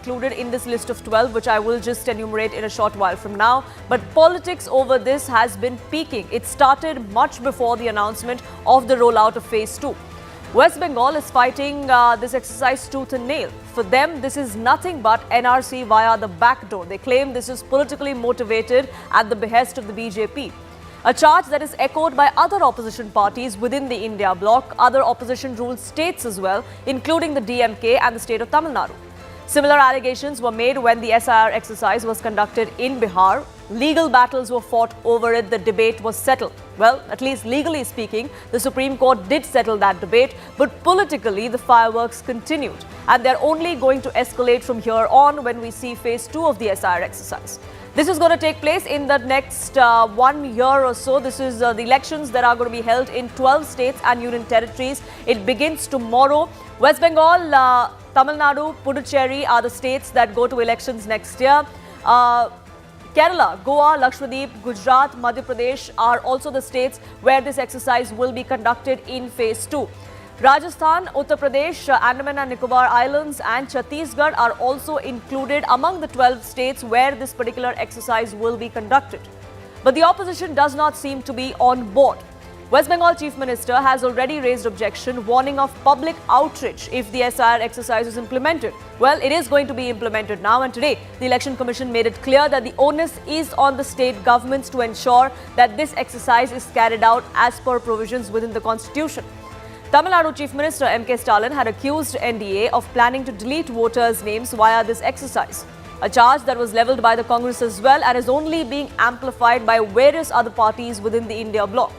included in this list of 12, which I will just enumerate in a short while from now. But politics over this has been peaking. It started much before the announcement of the rollout of Phase 2. West Bengal is fighting this exercise tooth and nail. For them, this is nothing but NRC via the back door. They claim this is politically motivated at the behest of the BJP. A charge that is echoed by other opposition parties within the India bloc, other opposition-ruled states as well, including the DMK and the state of Tamil Nadu. Similar allegations were made when the SIR exercise was conducted in Bihar. Legal battles were fought over it. The debate was settled. Well, at least legally speaking, the Supreme Court did settle that debate, but politically the fireworks continued. And they're only going to escalate from here on when we see Phase 2 of the SIR exercise. This is going to take place in the next 1 year or so. This is the elections that are going to be held in 12 states and union territories. It begins tomorrow. West Bengal, Tamil Nadu, Puducherry are the states that go to elections next year. Kerala, Goa, Lakshadweep, Gujarat, Madhya Pradesh are also the states where this exercise will be conducted in Phase 2. Rajasthan, Uttar Pradesh, Andaman and Nicobar Islands and Chhattisgarh are also included among the 12 states where this particular exercise will be conducted. But the opposition does not seem to be on board. West Bengal Chief Minister has already raised objection, warning of public outrage if the SIR exercise is implemented. Well, it is going to be implemented now, and today the Election Commission made it clear that the onus is on the state governments to ensure that this exercise is carried out as per provisions within the Constitution. Tamil Nadu Chief Minister M.K. Stalin had accused NDA of planning to delete voters' names via this exercise, a charge that was levelled by the Congress as well and is only being amplified by various other parties within the India bloc.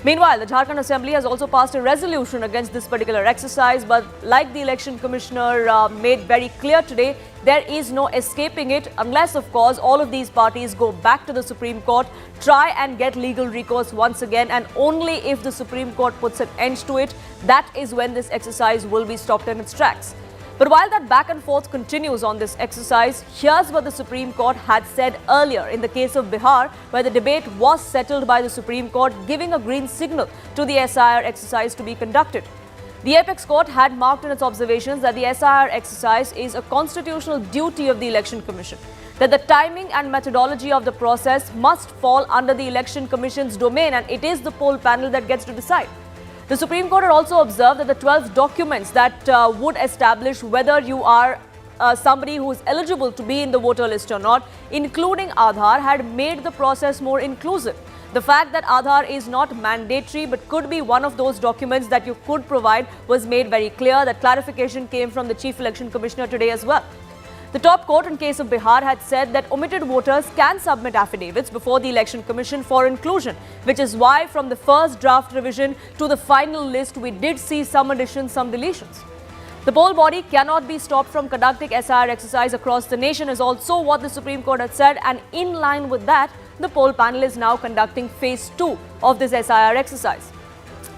Meanwhile, the Jharkhand Assembly has also passed a resolution against this particular exercise, but like the Election Commissioner made very clear today, there is no escaping it unless, of course, all of these parties go back to the Supreme Court, try and get legal recourse once again, and only if the Supreme Court puts an end to it, that is when this exercise will be stopped in its tracks. But while that back and forth continues on this exercise, here's what the Supreme Court had said earlier in the case of Bihar, where the debate was settled by the Supreme Court, giving a green signal to the SIR exercise to be conducted. The Apex Court had marked in its observations that the SIR exercise is a constitutional duty of the Election Commission, that the timing and methodology of the process must fall under the Election Commission's domain, and it is the poll panel that gets to decide. The Supreme Court had also observed that the 12 documents that would establish whether you are somebody who is eligible to be in the voter list or not, including Aadhaar, had made the process more inclusive. The fact that Aadhaar is not mandatory but could be one of those documents that you could provide was made very clear. That clarification came from the Chief Election Commissioner today as well. The top court in case of Bihar had said that omitted voters can submit affidavits before the Election Commission for inclusion, which is why from the first draft revision to the final list, we did see some additions, some deletions. The poll body cannot be stopped from conducting SIR exercise across the nation is also what the Supreme Court had said, and in line with that, the poll panel is now conducting Phase 2 of this SIR exercise.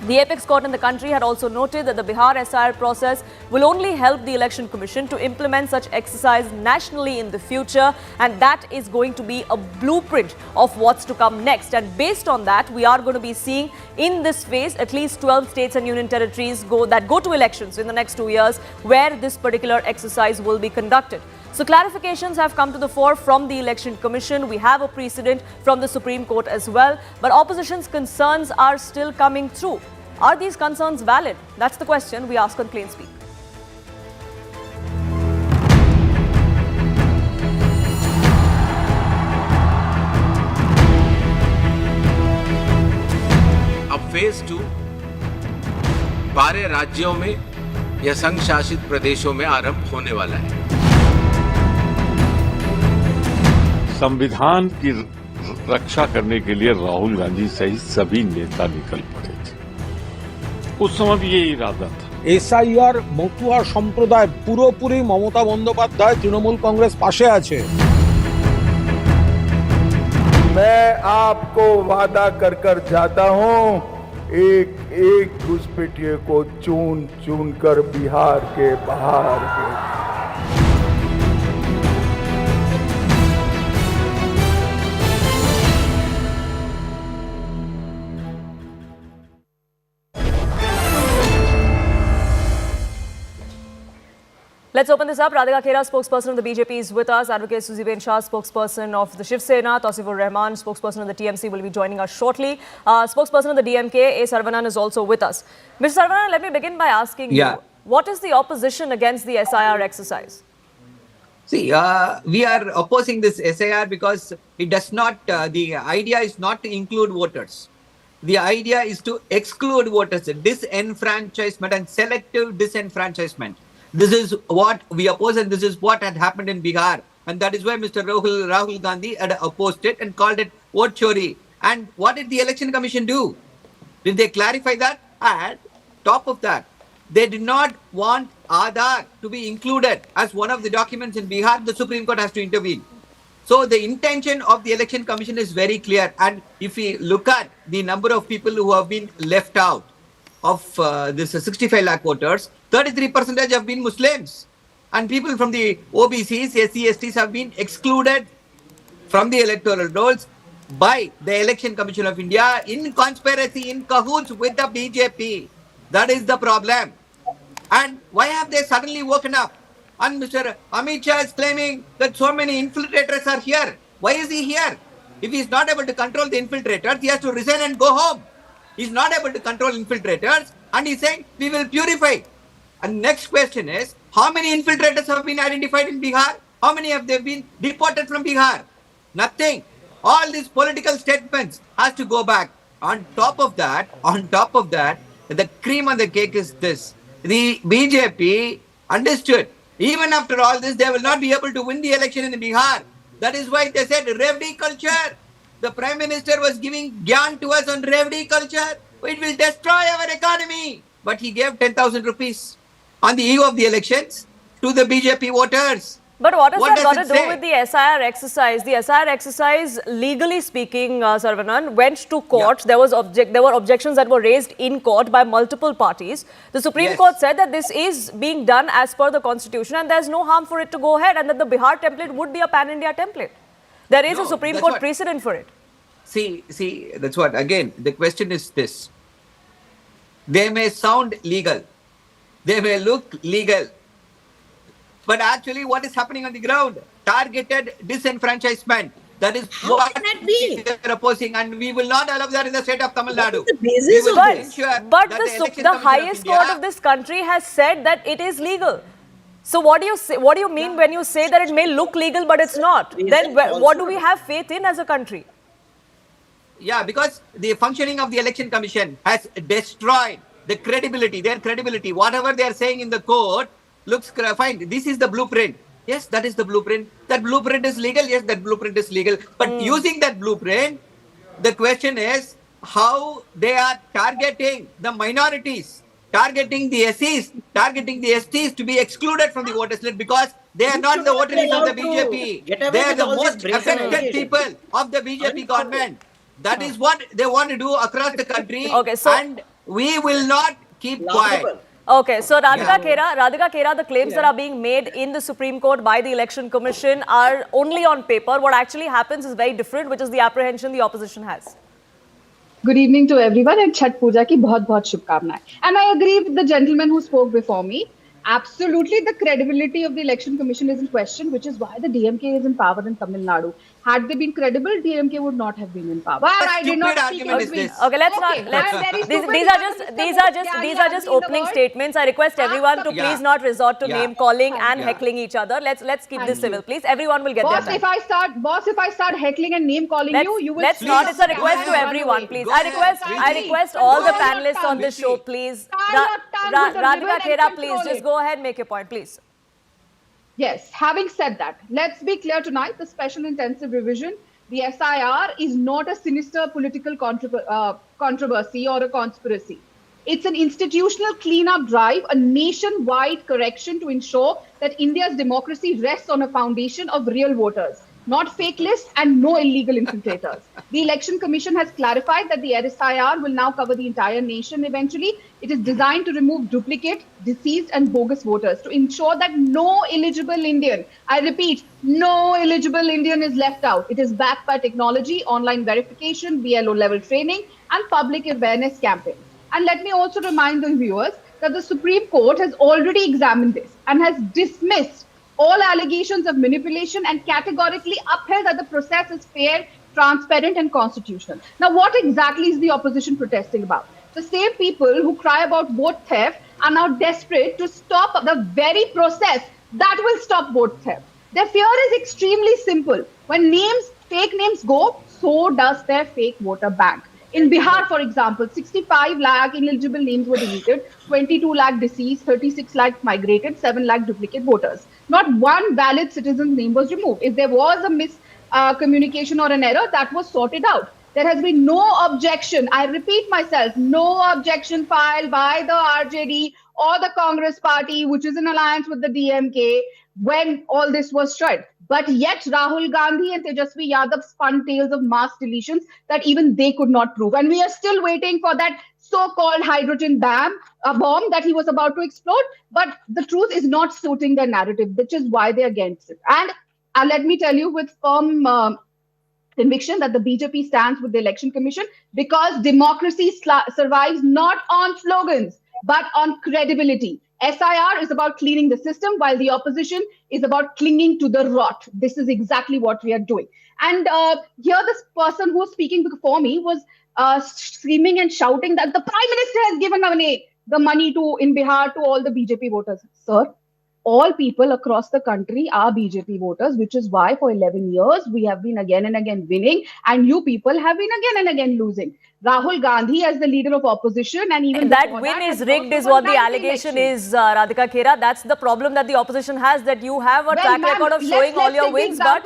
The Apex Court in the country had also noted that the Bihar SIR process will only help the Election Commission to implement such exercise nationally in the future, and that is going to be a blueprint of what's to come next. And based on that, we are going to be seeing in this phase at least 12 states and union territories go to elections in the next 2 years where this particular exercise will be conducted. So clarifications have come to the fore from the Election Commission. We have a precedent from the Supreme Court as well. But opposition's concerns are still coming through. Are these concerns valid? That's the question we ask on Plain Speak. अब phase 2 12 राज्यों में या संघ शासित प्रदेशों में आरंभ होने वाला है। संविधान की रक्षा करने के लिए राहुल गांधी सहित सभी नेता निकल पड़े थे। उस समय भी ये इरादा था। এসআইআর মতুয়া সম্প্রদায় পুরোপুরি মমতা বন্দ্যোপাধ্যায় তৃণমূল কংগ্রেস পাশে আছে। मैं आपको वादा कर जाता हूं, एक एक घुसपैठिए को चुन चुन कर बिहार के बाहर भेज। Let's open this up. Radhika Khera, spokesperson of the BJP, is with us. Advocate Susie Shah, spokesperson of the Shiv Sena. Tausifur Rahman, spokesperson of the TMC, will be joining us shortly. Spokesperson of the DMK, A. Saravanan, is also with us. Mr. Saravanan, let me begin by asking you, what is the opposition against the SIR exercise? See, we are opposing this SIR because it does not, the idea is not to include voters. The idea is to exclude voters, disenfranchisement and selective disenfranchisement. This is what we oppose, and this is what had happened in Bihar. And that is why Mr. Rahul Gandhi had opposed it and called it vote chori. And what did the Election Commission do? Did they clarify that? And top of that, they did not want Aadhaar to be included as one of the documents in Bihar. The Supreme Court has to intervene. So the intention of the Election Commission is very clear. And if we look at the number of people who have been left out of this 65 lakh voters, 33% have been Muslims. And people from the OBCs, SCs have been excluded from the electoral rolls by the Election Commission of India in conspiracy, in cahoots with the BJP. That is the problem. And why have they suddenly woken up? And Mr. Amit Shah is claiming that so many infiltrators are here. Why is he here? If he is not able to control the infiltrators, he has to resign and go home. He is not able to control infiltrators, and he is saying, we will purify. And next question is, how many infiltrators have been identified in Bihar? How many have they been deported from Bihar? Nothing. All these political statements has to go back. On top of that, the cream on the cake is this. The BJP understood, even after all this, they will not be able to win the election in Bihar. That is why they said Revdi culture. The Prime Minister was giving gyan to us on Revdi culture. It will destroy our economy. But he gave 10,000 rupees on the eve of the elections to the BJP voters. But what has that got to do with the SIR exercise? The SIR exercise, legally speaking, Saravanan, went to court. Yeah. There were objections that were raised in court by multiple parties. The Supreme Court said that this is being done as per the Constitution and there's no harm for it to go ahead, and that the Bihar template would be a pan-India template. There is a Supreme Court precedent for it. See, that's what, again, the question is this. They may sound legal. They may look legal. But actually, what is happening on the ground? Targeted disenfranchisement. That is what we are opposing, and we will not allow that in the state of Tamil Nadu. But the highest court of this country has said that it is legal. So what do you say? What do you mean when you say that it may look legal, but it's not? Then what do we have faith in as a country? Yeah, because the functioning of the Election Commission has destroyed the credibility, their credibility. Whatever they are saying in the court looks fine. This is the blueprint. Yes, that is the blueprint. That blueprint is legal. Yes, that blueprint is legal. But using that blueprint, the question is how they are targeting the minorities, targeting the SCs, targeting the STs to be excluded from the voters list because they are not the voters of the BJP. They are the most affected people of the BJP government. That is what they want to do across the country. Okay, so and we will not keep quiet. Okay, so Radhika Khera, the claims that are being made in the Supreme Court by the Election Commission are only on paper. What actually happens is very different, which is the apprehension the opposition has. Good evening to everyone, and Chhat Puja ki bahut shubhkamnaएं. And I agree with the gentleman who spoke before me. Absolutely, the credibility of the Election Commission is in question, which is why the DMK is in power in Tamil Nadu. Had they been credible, DMK would not have been in power. But I did not speak Okay, let's not. These are just opening statements. I request everyone to please not resort to name calling and heckling each other. Let's keep this civil, please. Everyone will get their time. If I start heckling and name calling you will. Let's not. It's a request to everyone, please. I request all the panelists on this show, please. Radhika Khera, please just go ahead, make your point, please. Yes, having said that, let's be clear tonight, the special intensive revision, the SIR is not a sinister political controversy or a conspiracy. It's an institutional cleanup drive, a nationwide correction to ensure that India's democracy rests on a foundation of real voters, not fake lists and no illegal infiltrators. The Election Commission has clarified that the SIR will now cover the entire nation eventually. It is designed to remove duplicate, deceased and bogus voters to ensure that no eligible Indian, I repeat, no eligible Indian is left out. It is backed by technology, online verification, BLO level training and public awareness campaigns. And let me also remind the viewers that the Supreme Court has already examined this and has dismissed all allegations of manipulation and categorically upheld that the process is fair, transparent and constitutional. Now, what exactly is the opposition protesting about? The same people who cry about vote theft are now desperate to stop the very process that will stop vote theft. Their fear is extremely simple. When fake names go, so does their fake voter bank. In Bihar, for example, 65 lakh ineligible names were deleted, 22 lakh deceased, 36 lakh migrated, 7 lakh duplicate voters. Not one valid citizen's name was removed. If there was a miscommunication or an error, that was sorted out. There has been no objection. I repeat myself, no objection filed by the RJD or the Congress party, which is in alliance with the DMK, when all this was tried. But yet Rahul Gandhi and Tejasvi Yadav spun tales of mass deletions that even they could not prove. And we are still waiting for that so-called hydrogen bomb that he was about to explode. But the truth is not suiting their narrative, which is why they're against it. And let me tell you with firm conviction that the BJP stands with the Election Commission because democracy survives not on slogans, but on credibility. SIR is about cleaning the system, while the opposition is about clinging to the rot. This is exactly what we are doing. And here, this person who was speaking before me was screaming and shouting that the Prime Minister has given away the money in Bihar to all the BJP voters. Sir, all people across the country are BJP voters, which is why for 11 years we have been again and again winning, and you people have been again and again losing. Rahul Gandhi as the leader of opposition and even that win is rigged is what the allegation is, Radhika Khera. That's the problem that the opposition has, that you have a track record of showing all your wins, but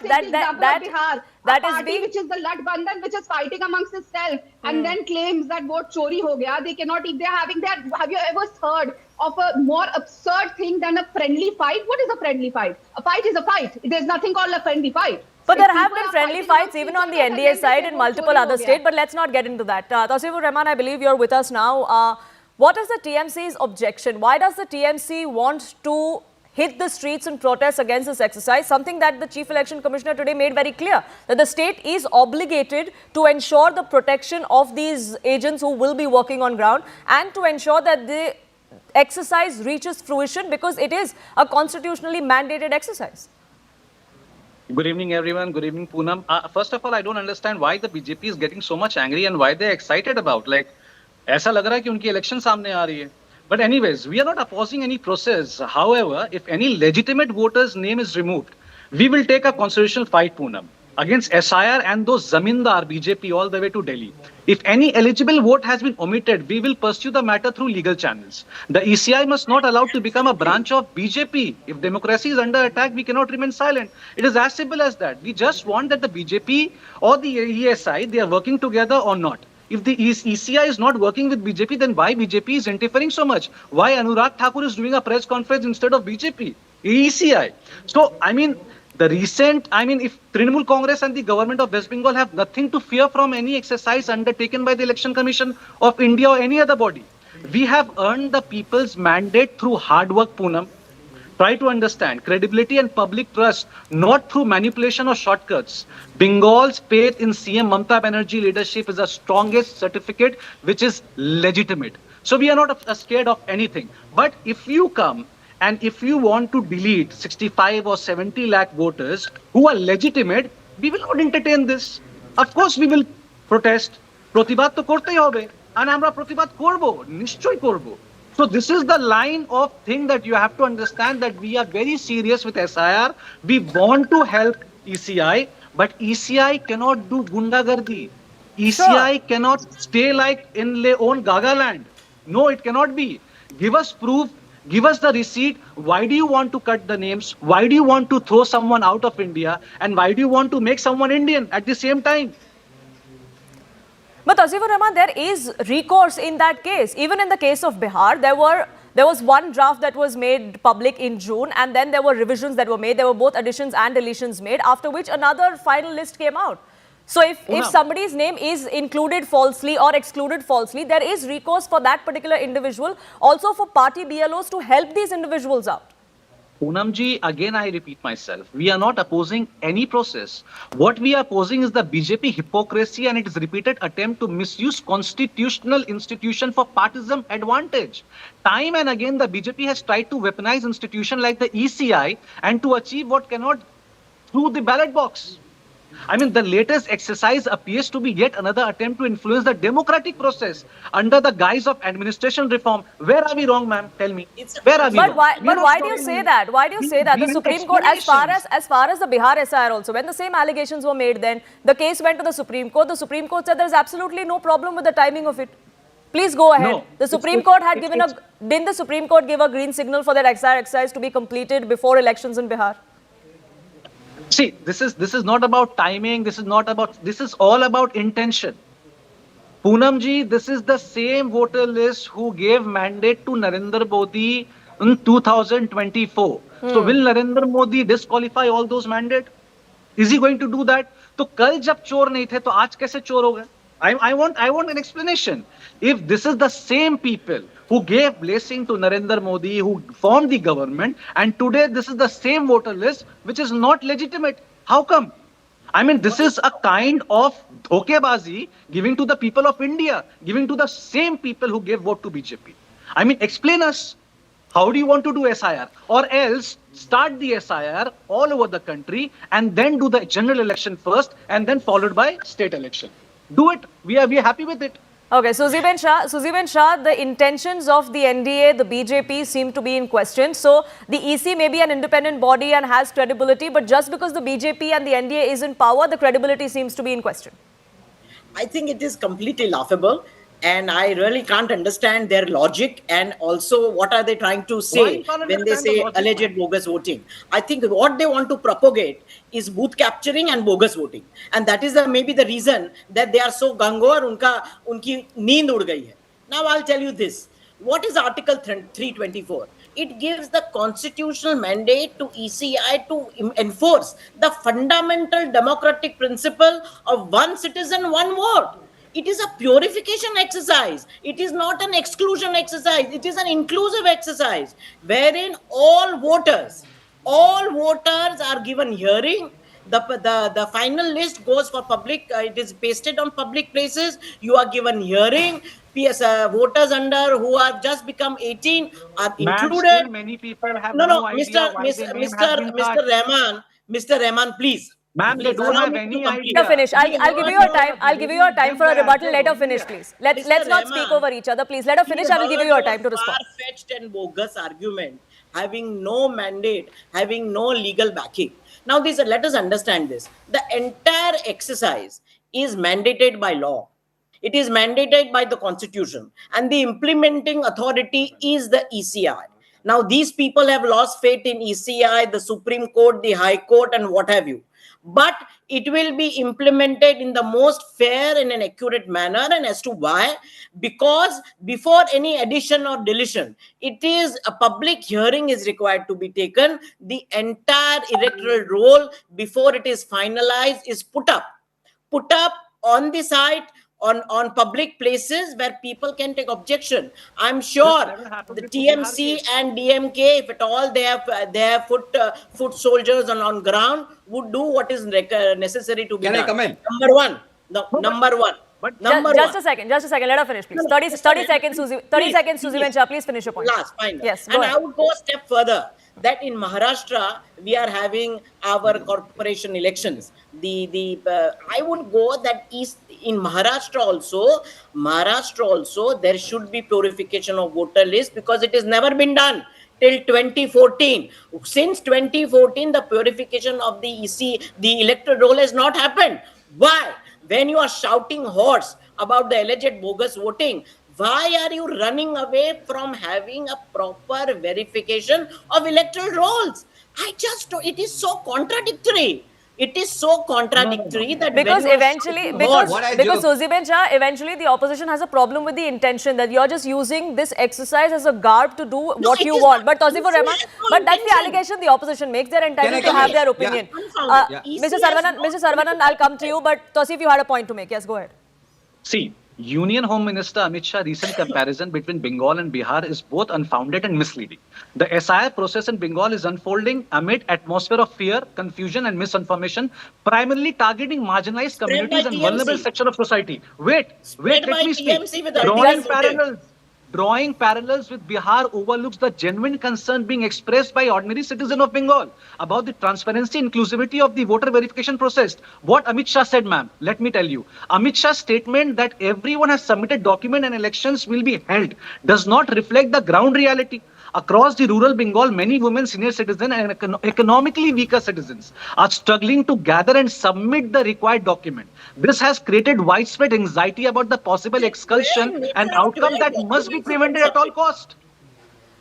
that is being, which is the Lat Bandhan, which is fighting amongst itself and then claims that vote chori ho gaya. They cannot, if they're having that. Have you ever heard of a more absurd thing than a friendly fight? What is a friendly fight? A fight is a fight. There's nothing called a friendly fight. But there have been friendly fights even on the NDA side in multiple other states, but let's not get into that. Tasifur Rahman, I believe you're with us now. What is the TMC's objection? Why does the TMC want to hit the streets and protest against this exercise? Something that the Chief Election Commissioner today made very clear, that the state is obligated to ensure the protection of these agents who will be working on ground and to ensure that the exercise reaches fruition because it is a constitutionally mandated exercise. Good evening, everyone. Good evening, Poonam. First of all, I don't understand why the BJP is getting so much angry and why they're excited about. Like, ऐसा लग रहा है कि उनकी election सामने आ रही है. But anyways, we are not opposing any process. However, if any legitimate voter's name is removed, we will take a constitutional fight, Poonam, against SIR and those Zamindar BJP all the way to Delhi. If any eligible vote has been omitted, we will pursue the matter through legal channels. The ECI must not allow to become a branch of BJP. If democracy is under attack, we cannot remain silent. It is as simple as that. We just want that the BJP or the ESI, they are working together or not. If the ECI is not working with BJP, then why BJP is interfering so much? Why Anurag Thakur is doing a press conference instead of BJP? ECI. So, I mean, if Trinamool Congress and the government of West Bengal have nothing to fear from any exercise undertaken by the Election Commission of India or any other body. We have earned the people's mandate through hard work, Poonam. Try to understand credibility and public trust, not through manipulation or shortcuts. Bengal's faith in CM Mamata Banerjee leadership is the strongest certificate, which is legitimate. So we are not scared of anything. But if you come and if you want to delete 65 or 70 lakh voters who are legitimate, we will not entertain this. Of course, we will protest. Protibad to kortei hobe. And amra protibad korbo, nishchoy korbo. So this is the line of thing that you have to understand, that we are very serious with SIR. We want to help ECI, but ECI cannot do gundagardi. ECI cannot stay like in their own Gaga land. No, it cannot be. Give us proof. Give us the receipt. Why do you want to cut the names? Why do you want to throw someone out of India? And why do you want to make someone Indian at the same time? But Tasifur Rahman, there is recourse in that case. Even in the case of Bihar, there was one draft that was made public in June, and then there were revisions that were made. There were both additions and deletions made, after which another final list came out. So if somebody's name is included falsely or excluded falsely, there is recourse for that particular individual, also for party BLOs to help these individuals out. Poonamji, again I repeat myself, we are not opposing any process. What we are opposing is the BJP hypocrisy and its repeated attempt to misuse constitutional institution for partisan advantage. Time and again the BJP has tried to weaponize institution like the ECI and to achieve what cannot through the ballot box. I mean, the latest exercise appears to be yet another attempt to influence the democratic process under the guise of administration reform. Where are we wrong, ma'am? Tell me. Where are we But wrong? why do you say that? Why do you say that? The Supreme Court, as far as the Bihar SIR also, when the same allegations were made, then the case went to the Supreme Court. The Supreme Court said there is absolutely no problem with the timing of it. Please go ahead. No, the Supreme Court had given a didn't the Supreme Court give a green signal for that SIR exercise to be completed before elections in Bihar? See, this is not about timing. This is all about intention. Poonamji, this is the same voter list who gave mandate to Narendra Modi in 2024. So will Narendra Modi disqualify all those mandates? Is he going to do that? तो कल जब चोर नहीं थे तो आज कैसे चोर हो गए? I want an explanation. If this is the same people who gave blessing to Narendra Modi, who formed the government, and today this is the same voter list which is not legitimate, how come? I mean, this is a kind of dhokebazi giving to the people of India, giving to the same people who gave vote to BJP. I mean, explain us. How do you want to do SIR? Or else start the SIR all over the country and then do the general election first and then followed by state election. Do it. We are happy with it. Okay, Suzy Ben Shah, the intentions of the NDA, the BJP seem to be in question. So the EC may be an independent body and has credibility, but just because the BJP and the NDA is in power, the credibility seems to be in question. I think it is completely laughable, and I really can't understand their logic, and also what are they trying to say when they say alleged bogus voting. I think what they want to propagate is booth capturing and bogus voting, and that is maybe the reason that they are so gung-ho and unki neend ud gayi hai. Now I'll tell you this. What is Article 324? It gives the constitutional mandate to ECI to enforce the fundamental democratic principle of one citizen, one vote. It is a purification exercise. It is not an exclusion exercise. It is an inclusive exercise wherein all voters are given hearing. The final list goes for public. It is pasted on public places. You are given hearing. Voters under who have just become 18 are included. Many people have no idea Mr. Rahman, please. Ma'am, they don't have any idea. Let her finish. I'll give you your time. I'll give you your time for a rebuttal. Let her finish, please. Let's not speak over each other, please. Let her finish. I will give you your time to respond. Far-fetched and bogus argument, having no mandate, having no legal backing. Now, let us understand this. The entire exercise is mandated by law. It is mandated by the Constitution, and the implementing authority is the ECI. Now, these people have lost faith in ECI, the Supreme Court, the High Court, and what have you. But it will be implemented in the most fair and an accurate manner. And as to why? Because before any addition or deletion, it is a public hearing is required to be taken. The entire electoral roll before it is finalized is put up on the site, on public places where people can take objection. I'm sure the TMC and DMK, if at all they have foot soldiers on ground, would do what is necessary to be done. Can I come in? Number one. Just a second. Let her finish, please. 30 seconds, Suzy. 30 seconds, Suzy Ben Shah. Please finish your point. Last, final. Yes, and I would go a step further. That in Maharashtra we are having our corporation elections. I would go that in Maharashtra also there should be purification of voter list, because it has never been done till 2014. Since 2014, the purification of the electoral roll has not happened. Why? When you are shouting hoarse about the alleged bogus voting, why are you running away from having a proper verification of electoral rolls? It is so contradictory. It is so contradictory that because Suzy Ben Shah, eventually the opposition has a problem with the intention that you're just using this exercise as a garb to do what you want. But Tausifur Rahman, that's the allegation the opposition makes. They're entitled to have their opinion. Yeah. Mr. Saravanan, I'll come to you, but Tausif, you had a point to make. Yes, go ahead. See, Union Home Minister Amit Shah's recent comparison between Bengal and Bihar is both unfounded and misleading. The SIR process in Bengal is unfolding amid atmosphere of fear, confusion and misinformation, primarily targeting marginalized communities and vulnerable section of society. Wait, let me speak. Drawing parallels with Bihar overlooks the genuine concern being expressed by ordinary citizens of Bengal about the transparency and inclusivity of the voter verification process. What Amit Shah said, ma'am, let me tell you. Amit Shah's statement that everyone has submitted document and elections will be held does not reflect the ground reality. Across the rural Bengal, many women, senior citizens and economically weaker citizens are struggling to gather and submit the required document. This has created widespread anxiety about the possible expulsion and outcome that must be prevented at all cost.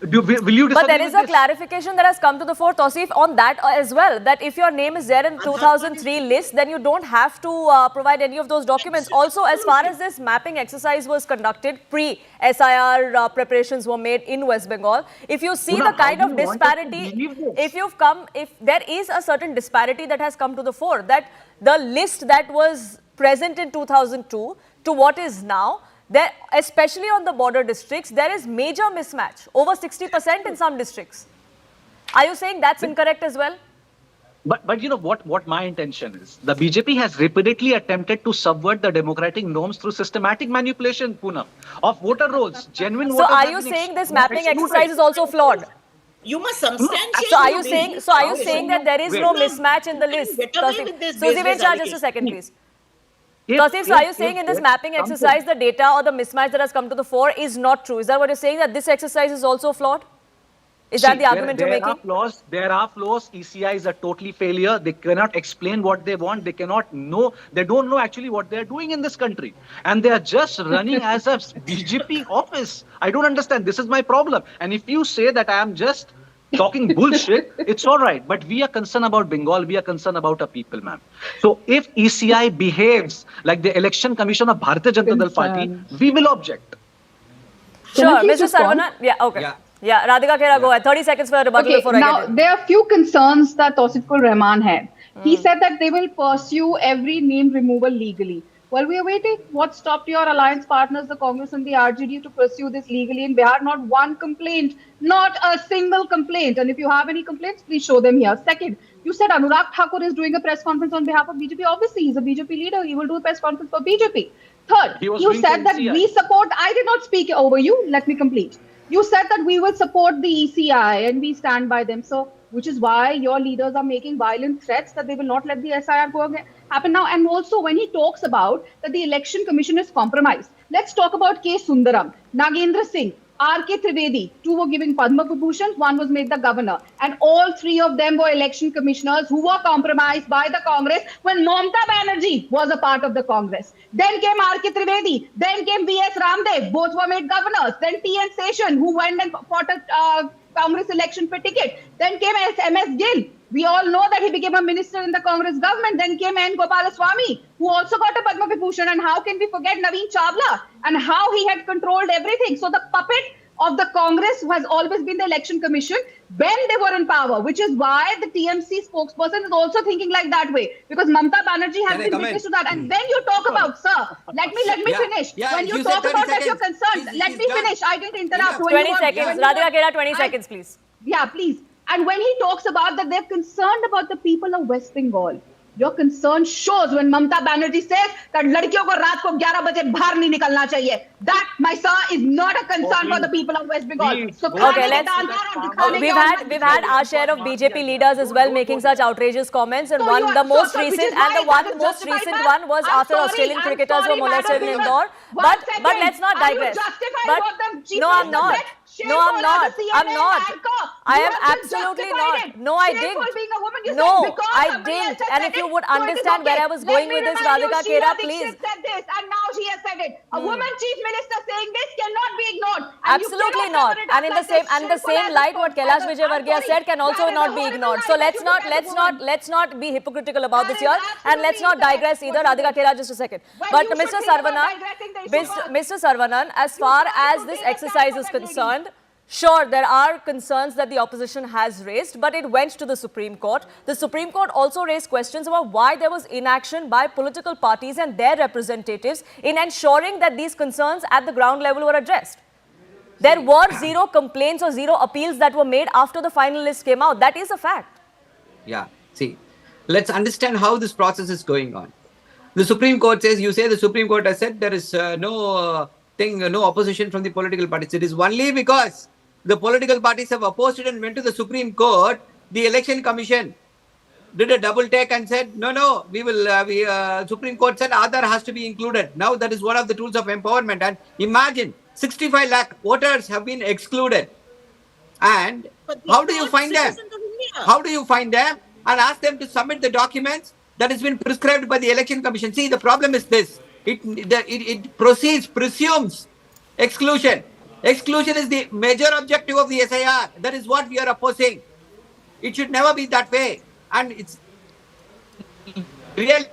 Will you But there is a clarification that has come to the fore, Tausif, on that as well, that if your name is there in 2003 list, then you don't have to provide any of those documents. Also, as far as this mapping exercise was conducted, pre-SIR preparations were made in West Bengal. If you see the kind of disparity, if there is a certain disparity that has come to the fore, that the list that was present in 2002 to what is now, there, especially on the border districts, there is major mismatch, over 60% in some districts. Are you saying that's incorrect as well? But you know what my intention is? The BJP has repeatedly attempted to subvert the democratic norms through systematic manipulation, Poonam, of voter rolls, genuine voter. So are you saying this mapping exercise is also flawed? You must substantiate. So are you saying that there is no mismatch in the list? Susie, wait just a second, please. Tausif, so are you saying in this mapping exercise, the data or the mismatch that has come to the fore is not true? Is that what you're saying, that this exercise is also flawed? Is that the argument you're making? There are flaws. ECIs are totally failure. They cannot explain what they want. They cannot know. They don't know actually what they're doing in this country. And they are just running as a BJP office. I don't understand. This is my problem. And if you say that I am just talking bullshit, it's all right. But we are concerned about Bengal. We are concerned about our people, ma'am. So if ECI behaves like the Election Commissioner of Bharatiya Janata Dal Party, we will object. Sure, Mr. Saravanan. Yeah, okay. Yeah, Radhika Khera, go ahead. 30 seconds for a rebuttal before I get in. There are few concerns that Tausiful Rahman had. He said that they will pursue every name removal legally. Well, we are waiting. What stopped your alliance partners, the Congress and the RJD, to pursue this legally in Bihar? Not one complaint, not a single complaint. And if you have any complaints, please show them here. Second, you said Anurag Thakur is doing a press conference on behalf of BJP. Obviously, he's a BJP leader. He will do a press conference for BJP. Third, you said that we support, I did not speak over you. Let me complete. You said that we will support the ECI and we stand by them. So, which is why your leaders are making violent threats that they will not let the SIR happen now. And also, when he talks about that the Election Commission is compromised, let's talk about K. Sundaram, Nagendra Singh, R.K. Trivedi. Two were giving Padma Vibhushan, one was made the governor. And all three of them were election commissioners who were compromised by the Congress when Mamata Banerjee was a part of the Congress. Then came R.K. Trivedi, then came V.S. Ramdev, both were made governors. Then T.N. Seshan, who went and fought a Congress election for ticket. Then came M.S. Gill. We all know that he became a minister in the Congress government. Then came N. Gopalaswamy, who also got a Padma Vibhushan. And how can we forget Naveen Chawla and how he had controlled everything? So the puppet of the Congress has always been the Election Commission when they were in power, which is why the TMC spokesperson is also thinking like that way, because Mamata Banerjee has been witness to that. And then you talk about, sir, let me finish. When you talk about that you're concerned, let me finish. I didn't interrupt. 20 seconds. Radhika Khera, 20 seconds, please. Yeah, please. And when he talks about that they're concerned about the people of West Bengal, your concern shows when Mamata Banerjee says that लड़कियों को रात को 11 बजे बाहर नहीं निकलना चाहिए. That, my sir, is not a concern for the people of West Bengal. So okay, we've had our share of BJP leaders as well making such outrageous comments, and the most recent one was after Australian cricketers were molested in Indore. But let's not digress. But no, I'm not. No, I'm not. I'm not. I am absolutely not. No, I didn't. No, I didn't. And if you would understand where I was going with this, Radhika Khera, please. Said this, and now she has said it. A woman chief minister saying this cannot be ignored. Absolutely not. And in the same light, what Kailash Vijayvargiya said can also not be ignored. So let's not be hypocritical about this here, and let's not digress either. Radhika Khera, just a second. But Mr. Saravanan, as far as this exercise is concerned, Sure, there are concerns that the opposition has raised, but it went to the Supreme Court. The Supreme Court also raised questions about why there was inaction by political parties and their representatives in ensuring that these concerns at the ground level were addressed. There were zero complaints or zero appeals that were made after the final list came out. That is a fact. Yeah, see, let's understand how this process is going on. The Supreme Court says, you say the Supreme Court has said there is no opposition from the political parties. It is only because the political parties have opposed it and went to the Supreme Court. The Election Commission did a double take and said, no, we will, Supreme Court said Aadhaar has to be included. Now that is one of the tools of empowerment. And imagine 65 lakh voters have been excluded. And how do you find them? How do you find them and ask them to submit the documents that has been prescribed by the Election Commission? See, the problem is this. It presumes exclusion. Exclusion is the major objective of the SIR. That is what we are opposing. It should never be that way. And it's really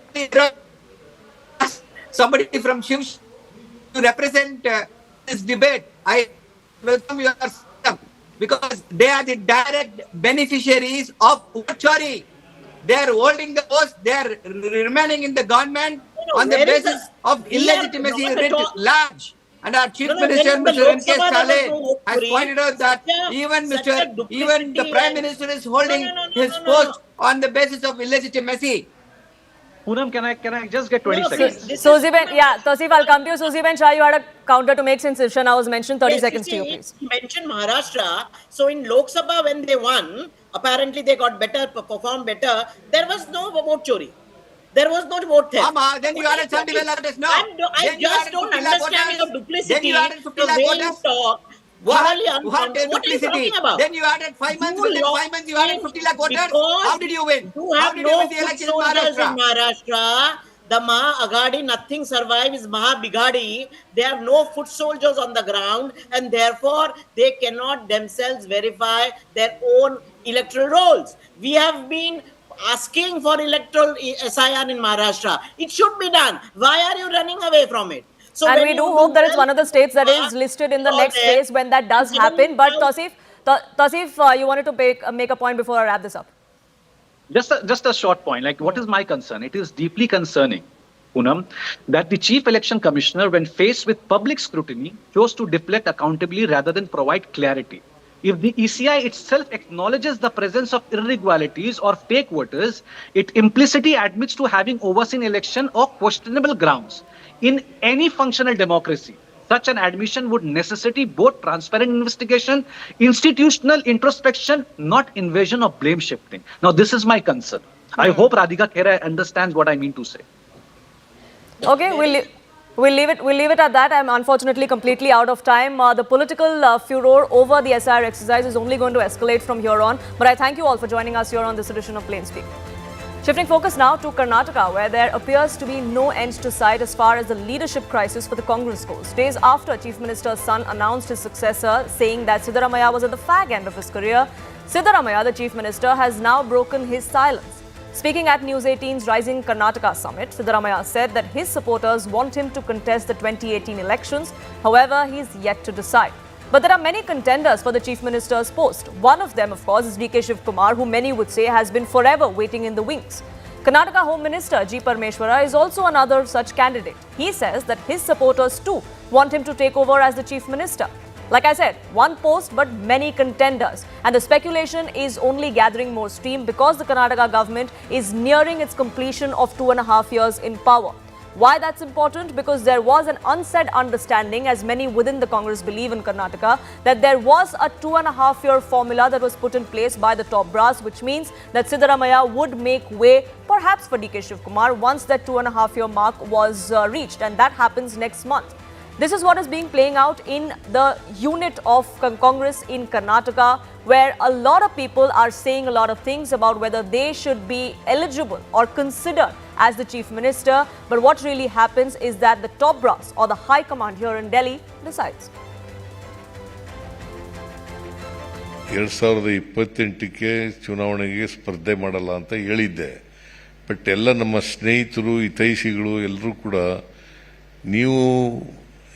somebody from Shiv to represent this debate. I welcome your system because they are the direct beneficiaries of Uchari. They are holding the post. They are remaining in the government on the basis of illegitimacy writ large. And our Chief Minister, Mr. N.K. Stalin, has pointed out that even the Prime Minister is holding his post on the basis of illegitimacy. Poonam, can I just get 20 seconds? Susie Ben, yeah, Tausif, I'll come to you. Susie Ben Shah, you had a counter to make since Irshana was mentioned. 30 seconds to you, please. You mentioned Maharashtra. So in Lok Sabha, when they won, apparently they got better, performed better. There was no vote chori. There was no vote theft. Then you added some developers. No. I just don't understand your duplicity. Then you added 50 lakh voters. What duplicity? What are you talking about? Then you added 5 months. Within 5 months, you added 50 lakh voters. How did you win? You have no foot soldiers in Maharashtra. The Maha Agadi, nothing survives. Maha Bigadi. They have no foot soldiers on the ground, and therefore they cannot themselves verify their own electoral rolls. We have been asking for electoral SIR in Maharashtra. It should be done. Why are you running away from it? So and we do hope that it's one of the states that is listed in the next phase when that does happen. But Tausif, you wanted to make a point before I wrap this up. Just a short point. Like, what is my concern? It is deeply concerning, Poonam, that the Chief Election Commissioner, when faced with public scrutiny, chose to deflect accountably rather than provide clarity. If the ECI itself acknowledges the presence of irregularities or fake voters, it implicitly admits to having overseen election or questionable grounds. In any functional democracy, such an admission would necessitate both transparent investigation, institutional introspection, not invasion of blame shifting. Now, this is my concern. I hope Radhika Khera understands what I mean to say. Okay, we'll leave it at that. I'm unfortunately completely out of time. The political furor over the SIR exercise is only going to escalate from here on. But I thank you all for joining us here on this edition of Plain Speak. Shifting focus now to Karnataka, where there appears to be no end to sight as far as the leadership crisis for the Congress goes. Days after Chief Minister's son announced his successor, saying that Siddaramaiah was at the fag end of his career, Siddaramaiah, the Chief Minister, has now broken his silence. Speaking at News 18's Rising Karnataka Summit, Siddaramaiah said that his supporters want him to contest the 2018 elections. However, he is yet to decide. But there are many contenders for the Chief Minister's post. One of them, of course, is Decoded Kumar, who many would say has been forever waiting in the wings. Karnataka Home Minister G. Parmeshwara is also another such candidate. He says that his supporters too want him to take over as the Chief Minister. Like I said, one post but many contenders. And the speculation is only gathering more steam because the Karnataka government is nearing its completion of 2.5 years in power. Why that's important? Because there was an unsaid understanding, as many within the Congress believe in Karnataka, that there was a 2.5-year formula that was put in place by the top brass, which means that Siddaramaiah would make way perhaps for DK Shivkumar once that 2.5-year mark was reached, and that happens next month. This is what is being playing out in the unit of Congress in Karnataka, where a lot of people are saying a lot of things about whether they should be eligible or considered as the Chief Minister. But what really happens is that the top brass or the high command here in Delhi decides. 2028ಕ್ಕೆ ಚುನಾವಣೆಗೆ ಸ್ಪರ್ಧೆ ಮಾಡಲ್ಲ ಅಂತ ಹೇಳಿದ್ದೆ. But ಎಲ್ಲ ನಮ್ಮ ಸ್ನೇಹಿತರು ಹಿತೈಷಿಗಳು ಎಲ್ಲರೂ ಕೂಡ ನೀವು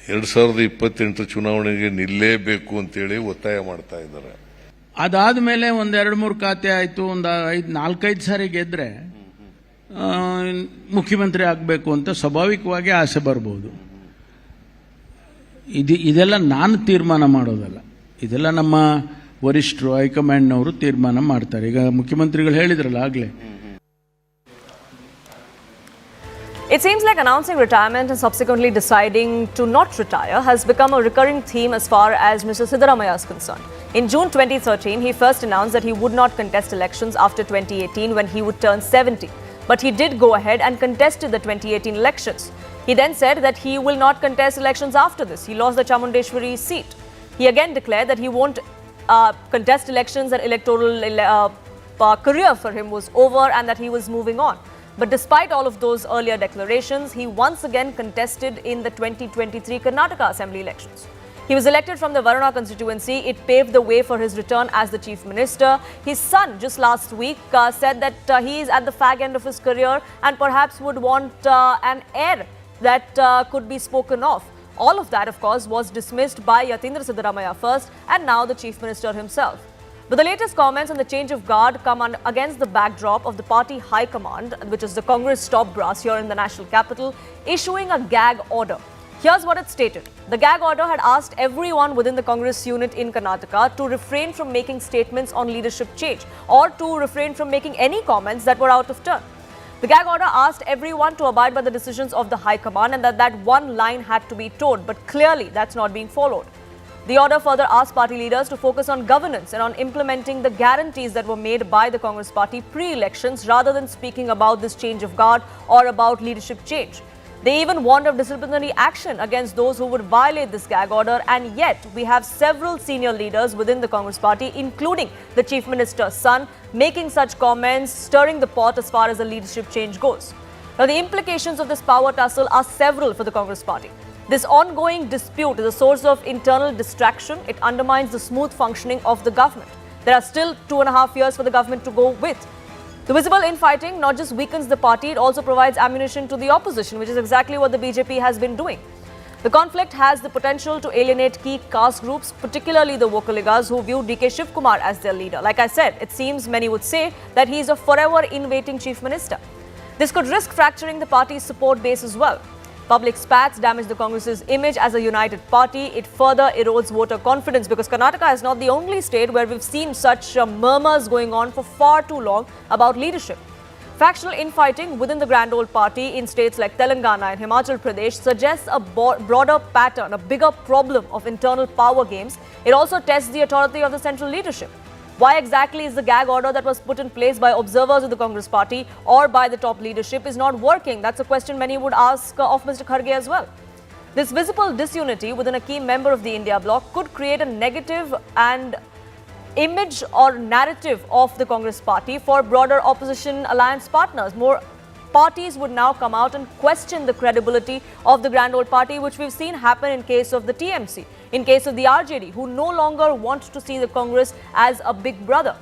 2028 ಚುನಾವಣೆಗೆ ನಿಲ್ಲೇಬೇಕು ಅಂತೇಳಿ ಒತ್ತಾಯ ಮಾಡ್ತಾ ಇದ್ದಾರೆ. ಅದಾದ ಮೇಲೆ ಒಂದು 2-3 ಖಾತೆ ಆಯಿತು, ಒಂದು 4-5 ಸಾರಿ ಗೆದ್ರೆ ಮುಖ್ಯಮಂತ್ರಿ ಆಗಬೇಕು ಅಂತ ಸ್ವಾಭಾವಿಕವಾಗಿ ಆಸೆ ಬರ್ಬೋದು. ಇದೆಲ್ಲ ನಾನು ತೀರ್ಮಾನ ಮಾಡೋದಲ್ಲ, ಇದೆಲ್ಲ ನಮ್ಮ ವರಿಷ್ಠರು ಹೈಕಮಾಂಡ್ನವರು ತೀರ್ಮಾನ ಮಾಡ್ತಾರೆ. ಈಗ ಮುಖ್ಯಮಂತ್ರಿಗಳು ಹೇಳಿದ್ರಲ್ಲ ಆಗಲೇ. It seems like announcing retirement and subsequently deciding to not retire has become a recurring theme as far as Mr. Siddaramaiah is concerned. In June 2013, he first announced that he would not contest elections after 2018 when he would turn 70. But he did go ahead and contested the 2018 elections. He then said that he will not contest elections after this. He lost the Chamundeshwari seat. He again declared that he won't contest elections and electoral career for him was over and that he was moving on. But despite all of those earlier declarations, he once again contested in the 2023 Karnataka Assembly elections. He was elected from the Varuna constituency. It paved the way for his return as the Chief Minister. His son just last week said that he is at the fag end of his career and perhaps would want an heir that could be spoken of. All of that, of course, was dismissed by Yatindra Siddaramaiah first and now the Chief Minister himself. But the latest comments on the change of guard come against the backdrop of the party high command, which is the Congress top brass here in the national capital, issuing a gag order. Here's what it stated. The gag order had asked everyone within the Congress unit in Karnataka to refrain from making statements on leadership change or to refrain from making any comments that were out of turn. The gag order asked everyone to abide by the decisions of the high command and that one line had to be toed, but clearly that's not being followed. The order further asked party leaders to focus on governance and on implementing the guarantees that were made by the Congress party pre-elections rather than speaking about this change of guard or about leadership change. They even warned of disciplinary action against those who would violate this gag order, and yet we have several senior leaders within the Congress party, including the Chief Minister's son, making such comments, stirring the pot as far as the leadership change goes. Now, the implications of this power tussle are several for the Congress party. This ongoing dispute is a source of internal distraction. It undermines the smooth functioning of the government. There are still 2.5 years for the government to go with. The visible infighting not just weakens the party, it also provides ammunition to the opposition, which is exactly what the BJP has been doing. The conflict has the potential to alienate key caste groups, particularly the Vokaligas who view DK Shivkumar as their leader. Like I said, it seems many would say that he is a forever in waiting chief minister. This could risk fracturing the party's support base as well. Public spats damage the Congress's image as a united party. It further erodes voter confidence because Karnataka is not the only state where we've seen such murmurs going on for far too long about leadership. Factional infighting within the grand old party in states like Telangana and Himachal Pradesh suggests a broader pattern, a bigger problem of internal power games. It also tests the authority of the central leadership. Why exactly is the gag order that was put in place by observers of the Congress party or by the top leadership is not working? That's a question many would ask of Mr. Kharge as well. This visible disunity within a key member of the India bloc could create a negative and image or narrative of the Congress party for broader opposition alliance partners. More parties would now come out and question the credibility of the grand old party, which we've seen happen in case of the TMC, in case of the RJD, who no longer want to see the Congress as a big brother.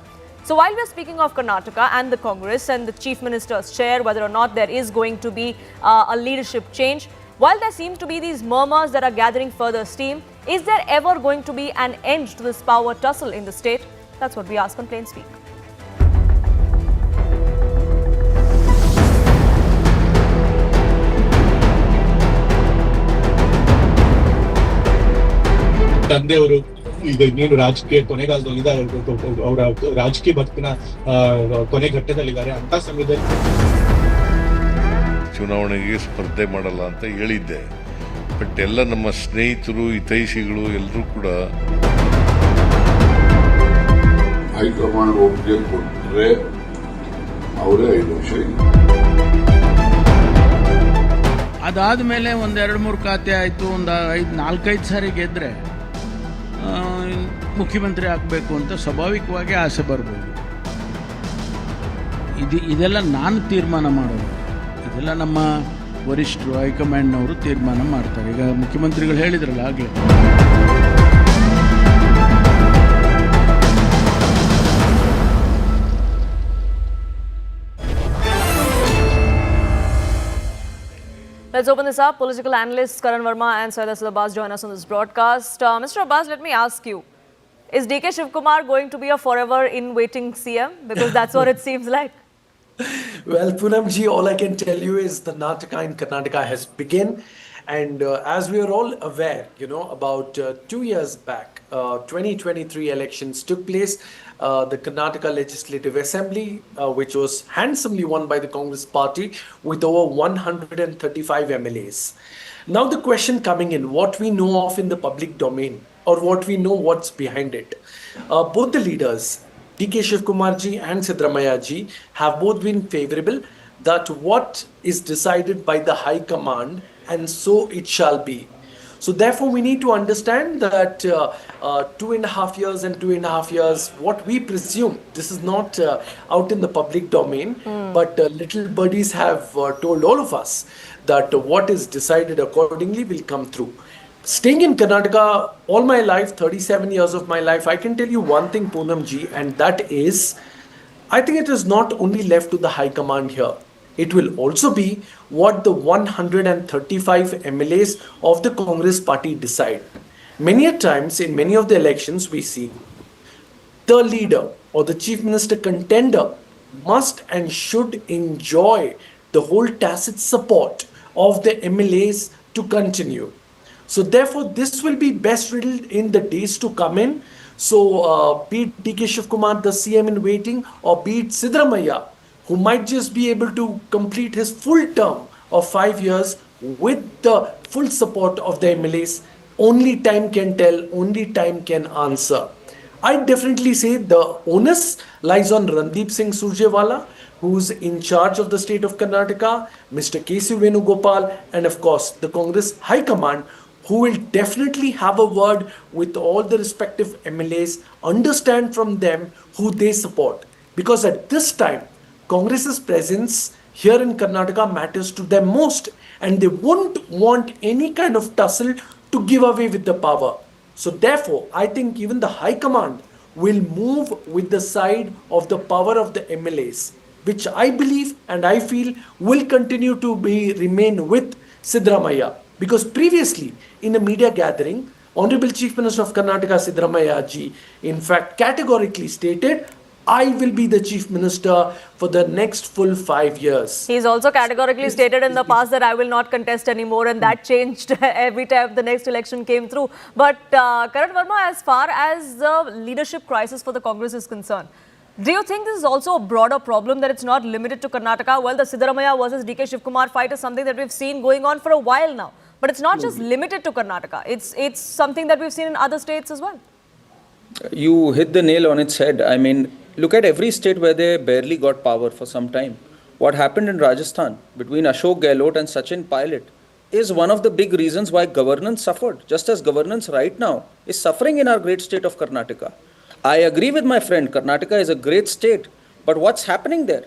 So while we're speaking of Karnataka and the Congress and the Chief Minister's chair, whether or not there is going to be a leadership change, while there seems to be these murmurs that are gathering further steam, is there ever going to be an end to this power tussle in the state? That's what we ask on Plain Speak. ತಂದೆಯವರು ಈಗ ಇನ್ನೇನು ರಾಜಕೀಯ ಕೊನೆಗಾಲದಲ್ಲಿ ಅವರ ರಾಜಕೀಯ ಬದುಕಿನ ಕೊನೆ ಘಟ್ಟದಲ್ಲಿದ್ದಾರೆ. ಅಂತ ಸಮಯದಲ್ಲಿ ಚುನಾವಣೆಗೆ ಸ್ಪರ್ಧೆ ಮಾಡಲ್ಲ ಅಂತ ಹೇಳಿದ್ದೆ. ಬಟ್ ಎಲ್ಲ ನಮ್ಮ ಸ್ನೇಹಿತರು ಹಿತೈಷಿಗಳು ಎಲ್ಲರೂ ಕೂಡ ಹೈಕಮಾಂಡ್ ಒಪ್ಪಿಗೆ ಕೊಟ್ಟರೆ ಅವರೇ 5 ವರ್ಷ. ಅದಾದ ಮೇಲೆ ಒಂದು 2-3 ಖಾತೆ ಆಯಿತು, ಒಂದು 4-5 ಸಾರಿ ಗೆದ್ರೆ ಮುಖ್ಯಮಂತ್ರಿ ಆಗಬೇಕು ಅಂತ ಸ್ವಾಭಾವಿಕವಾಗಿ ಆಸೆ ಬರ್ಬೋದು. ಇದೆಲ್ಲ ನಾನು ತೀರ್ಮಾನ ಮಾಡೋದು, ಇದೆಲ್ಲ ನಮ್ಮ ವರಿಷ್ಠರು ಹೈಕಮಾಂಡ್ನವರು ತೀರ್ಮಾನ ಮಾಡ್ತಾರೆ. ಈಗ ಮುಖ್ಯಮಂತ್ರಿಗಳು ಹೇಳಿದ್ರಲ್ಲ ಆಗಲೇ. Let's open this up. Political analysts Karan Verma and Shreyas Iyer join us on this broadcast. Mr. Abbas, let me ask you, is DK Shivkumar going to be a forever in waiting CM? Because that's what it seems like. Well, Poonamji, all I can tell you is the Nataka in Karnataka has begun. And as we are all aware, about 2 years back, 2023 elections took place. The Karnataka Legislative Assembly, which was handsomely won by the Congress party with over 135 MLAs. Now the question coming in, what we know of in the public domain or what we know what's behind it. Both the leaders, DK Shivkumar ji and Siddaramaiah ji, have both been favorable that what is decided by the High Command and so it shall be. So therefore, we need to understand that 2.5 years and 2.5 years, what we presume, this is not out in the public domain, but little birdies have told all of us that what is decided accordingly will come through. Staying in Karnataka all my life, 37 years of my life, I can tell you one thing, Poonamji, and that is, I think it is not only left to the High Command here. It will also be what the 135 MLAs of the Congress party decide. Many a times in many of the elections we see the leader or the chief minister contender must and should enjoy the whole tacit support of the MLAs to continue. So therefore this will be best riddled in the days to come in. So be it DK Shivkumar, the CM in waiting, or be it Siddaramaiah, who might just be able to complete his full term of 5 years with the full support of the MLAs. Only time can tell, only time can answer. I definitely say the onus lies on Randeep Singh Surjewala, who's in charge of the state of Karnataka, Mr. K.C. Venugopal, and of course the Congress High Command, who will definitely have a word with all the respective MLAs, understand from them who they support. Because at this time, Congress's presence here in Karnataka matters to them most, and they won't want any kind of tussle to give away with the power. So therefore, I think even the High Command will move with the side of the power of the MLAs, which I believe and I feel will continue to remain with Siddaramaiah. Because previously, in a media gathering, Honorable Chief Minister of Karnataka, Siddaramaiah ji, in fact, categorically stated, I will be the Chief Minister for the next full 5 years. He's also categorically stated in the past that I will not contest anymore, and that changed every time the next election came through. But Karan Verma, as far as the leadership crisis for the Congress is concerned, do you think this is also a broader problem, that it's not limited to Karnataka? Well, the Siddaramaiah versus DK Shivkumar fight is something that we've seen going on for a while now. But it's not just limited to Karnataka. It's something that we've seen in other states as well. You hit the nail on its head. I mean, look at every state where they barely got power for some time. What happened in Rajasthan between Ashok Gehlot and Sachin Pilot is one of the big reasons why governance suffered, just as governance right now is suffering in our great state of Karnataka. I agree with my friend, Karnataka is a great state, but what's happening there?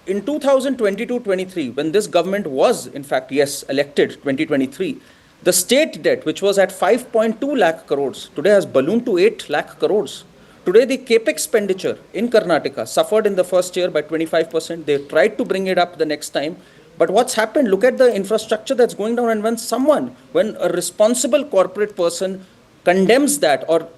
In 2022-23, when this government was, in fact, yes, elected 2023, the state debt, which was at 5.2 lakh crores, today has ballooned to 8 lakh crores. Today, the capex expenditure in Karnataka suffered in the first year by 25%. They tried to bring it up the next time. But what's happened? Look at the infrastructure that's going down. And when a responsible corporate person condemns that or,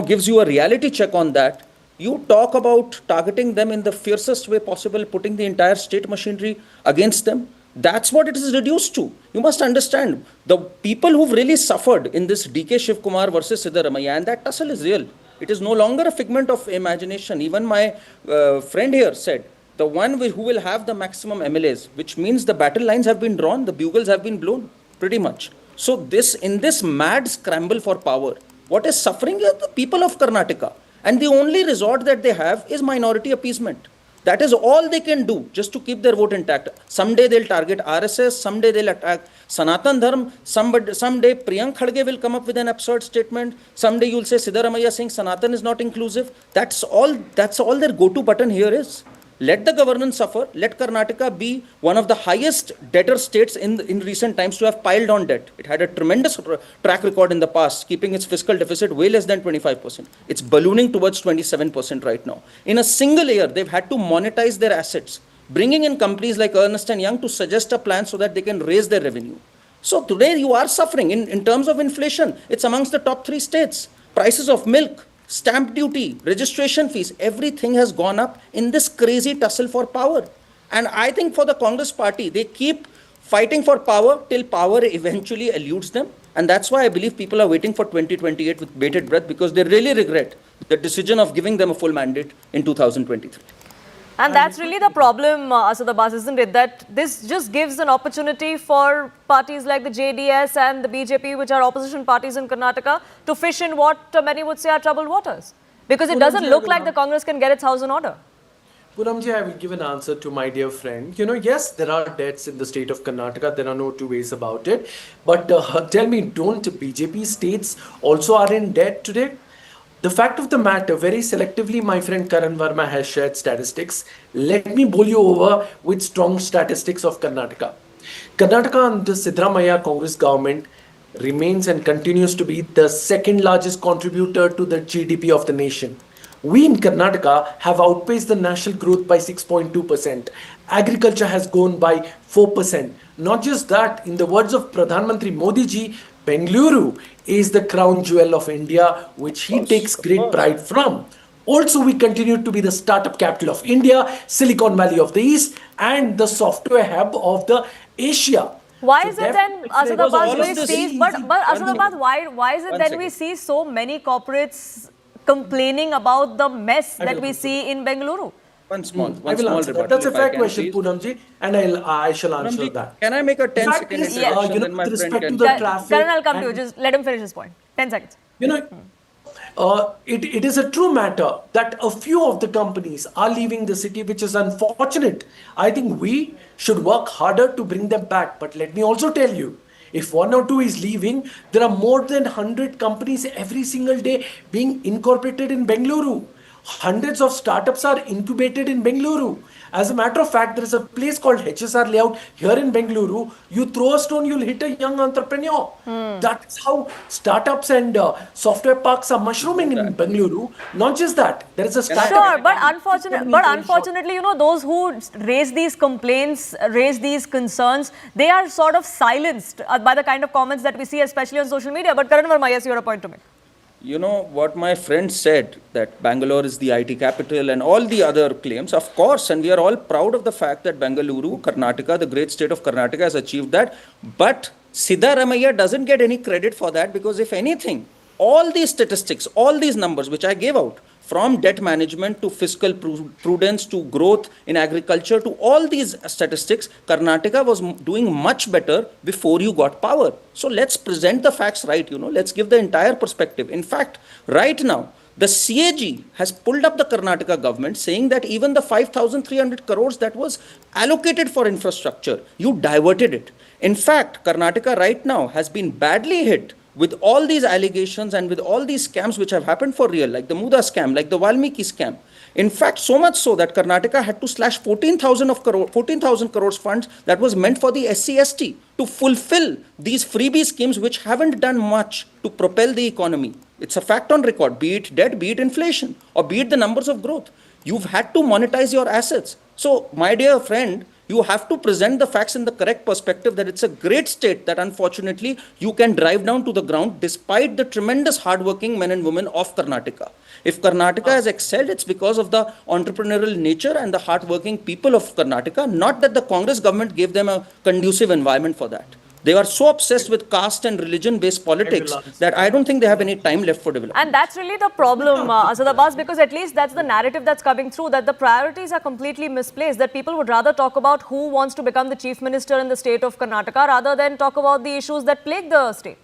gives you a reality check on that, you talk about targeting them in the fiercest way possible, putting the entire state machinery against them. That's what it is reduced to. You must understand, the people who've really suffered in this DK Shivkumar versus Siddaramaiah, and that tussle is real. It is no longer a figment of imagination. Even my friend here said, the one who will have the maximum MLAs, which means the battle lines have been drawn, the bugles have been blown, pretty much. So in this mad scramble for power, what is suffering are the people of Karnataka. And the only resort that they have is minority appeasement. That is all they can do just to keep their vote intact. Someday they'll target RSS, someday they'll attack Sanatan Dharm, someday Priyank Khadge will come up with an absurd statement, someday you'll say Siddaramaiah saying Sanatan is not inclusive. That's all their go-to button here is. Let the governance suffer, let Karnataka be one of the highest debtor states in recent times to have piled on debt. It had a tremendous track record in the past, keeping its fiscal deficit way less than 25%. It's ballooning towards 27% right now. In a single year, they've had to monetize their assets bringing in companies like Ernst & Young to suggest a plan so that they can raise their revenue. So today you are suffering in terms of inflation. It's amongst the top 3 states. Prices of milk, stamp duty, registration fees, everything has gone up in this crazy tussle for power. And I think for the Congress party, they keep fighting for power till power eventually eludes them. And that's why I believe people are waiting for 2028 with bated breath, because they really regret the decision of giving them a full mandate in 2023. And that's really the problem, Asad Abbas, isn't it? That this just gives an opportunity for parties like the JDS and the BJP, which are opposition parties in Karnataka, to fish in what many would say are troubled waters. Because it doesn't look like the Congress can get its house in order. Poonamji, I will give an answer to my dear friend. Yes, there are debts in the state of Karnataka. There are no two ways about it. But tell me, don't BJP states also are in debt today? The fact of the matter, very selectively, my friend Karan Verma has shared statistics. Let me bowl you over with strong statistics of Karnataka. Karnataka under Siddaramaiah Congress government remains and continues to be the second largest contributor to the GDP of the nation. We in Karnataka have outpaced the national growth by 6.2%. Agriculture has grown by 4%. Not just that, in the words of Pradhan Mantri Modi ji, Bengaluru is the crown jewel of India, which he takes great pride from. Also, we continue to be the startup capital of India, Silicon Valley of the East, and the software hub of the Asia. Why is it then, Asad Abbas, we see, but Asad Abbas, why is it then we see so many corporates complaining about the mess that we see in Bengaluru? One small rebuttal. That's a fair question, Poonamji, and I shall answer that. Can I make a 10-second introduction? Then my with friend respect can... to the traffic, Karan, I'll come to you. Just let him finish his point. 10 seconds. It is a true matter that a few of the companies are leaving the city, which is unfortunate. I think we should work harder to bring them back. But let me also tell you, if one or two is leaving, there are more than 100 companies every single day being incorporated in Bengaluru. Hundreds of startups are incubated in Bengaluru. As a matter of fact, there is a place called HSR Layout here in Bengaluru. You throw a stone, you'll hit a young entrepreneur. That's how startups and software parks are mushrooming in Bengaluru. Not just that, there is a startup. Sure, but unfortunately, those who raise these complaints, raise these concerns, they are sort of silenced by the kind of comments that we see, especially on social media. But Karan Verma, yes, you have a point to make. You know what my friend said, that Bangalore is the IT capital and all the other claims, of course, and we are all proud of the fact that Bengaluru, Karnataka, the great state of Karnataka has achieved that. But Siddaramaiah doesn't get any credit for that, because if anything, all these statistics, all these numbers which I gave out, from debt management to fiscal prudence to growth in agriculture to all these statistics, Karnataka was doing much better before you got power. So let's present the facts right, let's give the entire perspective. In fact, right now, the CAG has pulled up the Karnataka government saying that even the 5,300 crores that was allocated for infrastructure, you diverted it. In fact, Karnataka right now has been badly hit with all these allegations and with all these scams which have happened for real, like the Muda scam, like the Valmiki scam. In fact, so much so that Karnataka had to slash 14,000 crores funds that was meant for the SC/ST to fulfill these freebie schemes which haven't done much to propel the economy. It's a fact on record, be it debt, be it inflation, or be it the numbers of growth. You've had to monetize your assets. So, my dear friend, you have to present the facts in the correct perspective, that it's a great state that unfortunately you can drive down to the ground despite the tremendous hardworking men and women of Karnataka. If Karnataka has excelled, it's because of the entrepreneurial nature and the hardworking people of Karnataka, not that the Congress government gave them a conducive environment for that. They are so obsessed with caste and religion-based politics that I don't think they have any time left for development. And that's really the problem, Asad Abbas, because at least that's the narrative that's coming through, that the priorities are completely misplaced, that people would rather talk about who wants to become the chief minister in the state of Karnataka rather than talk about the issues that plague the state.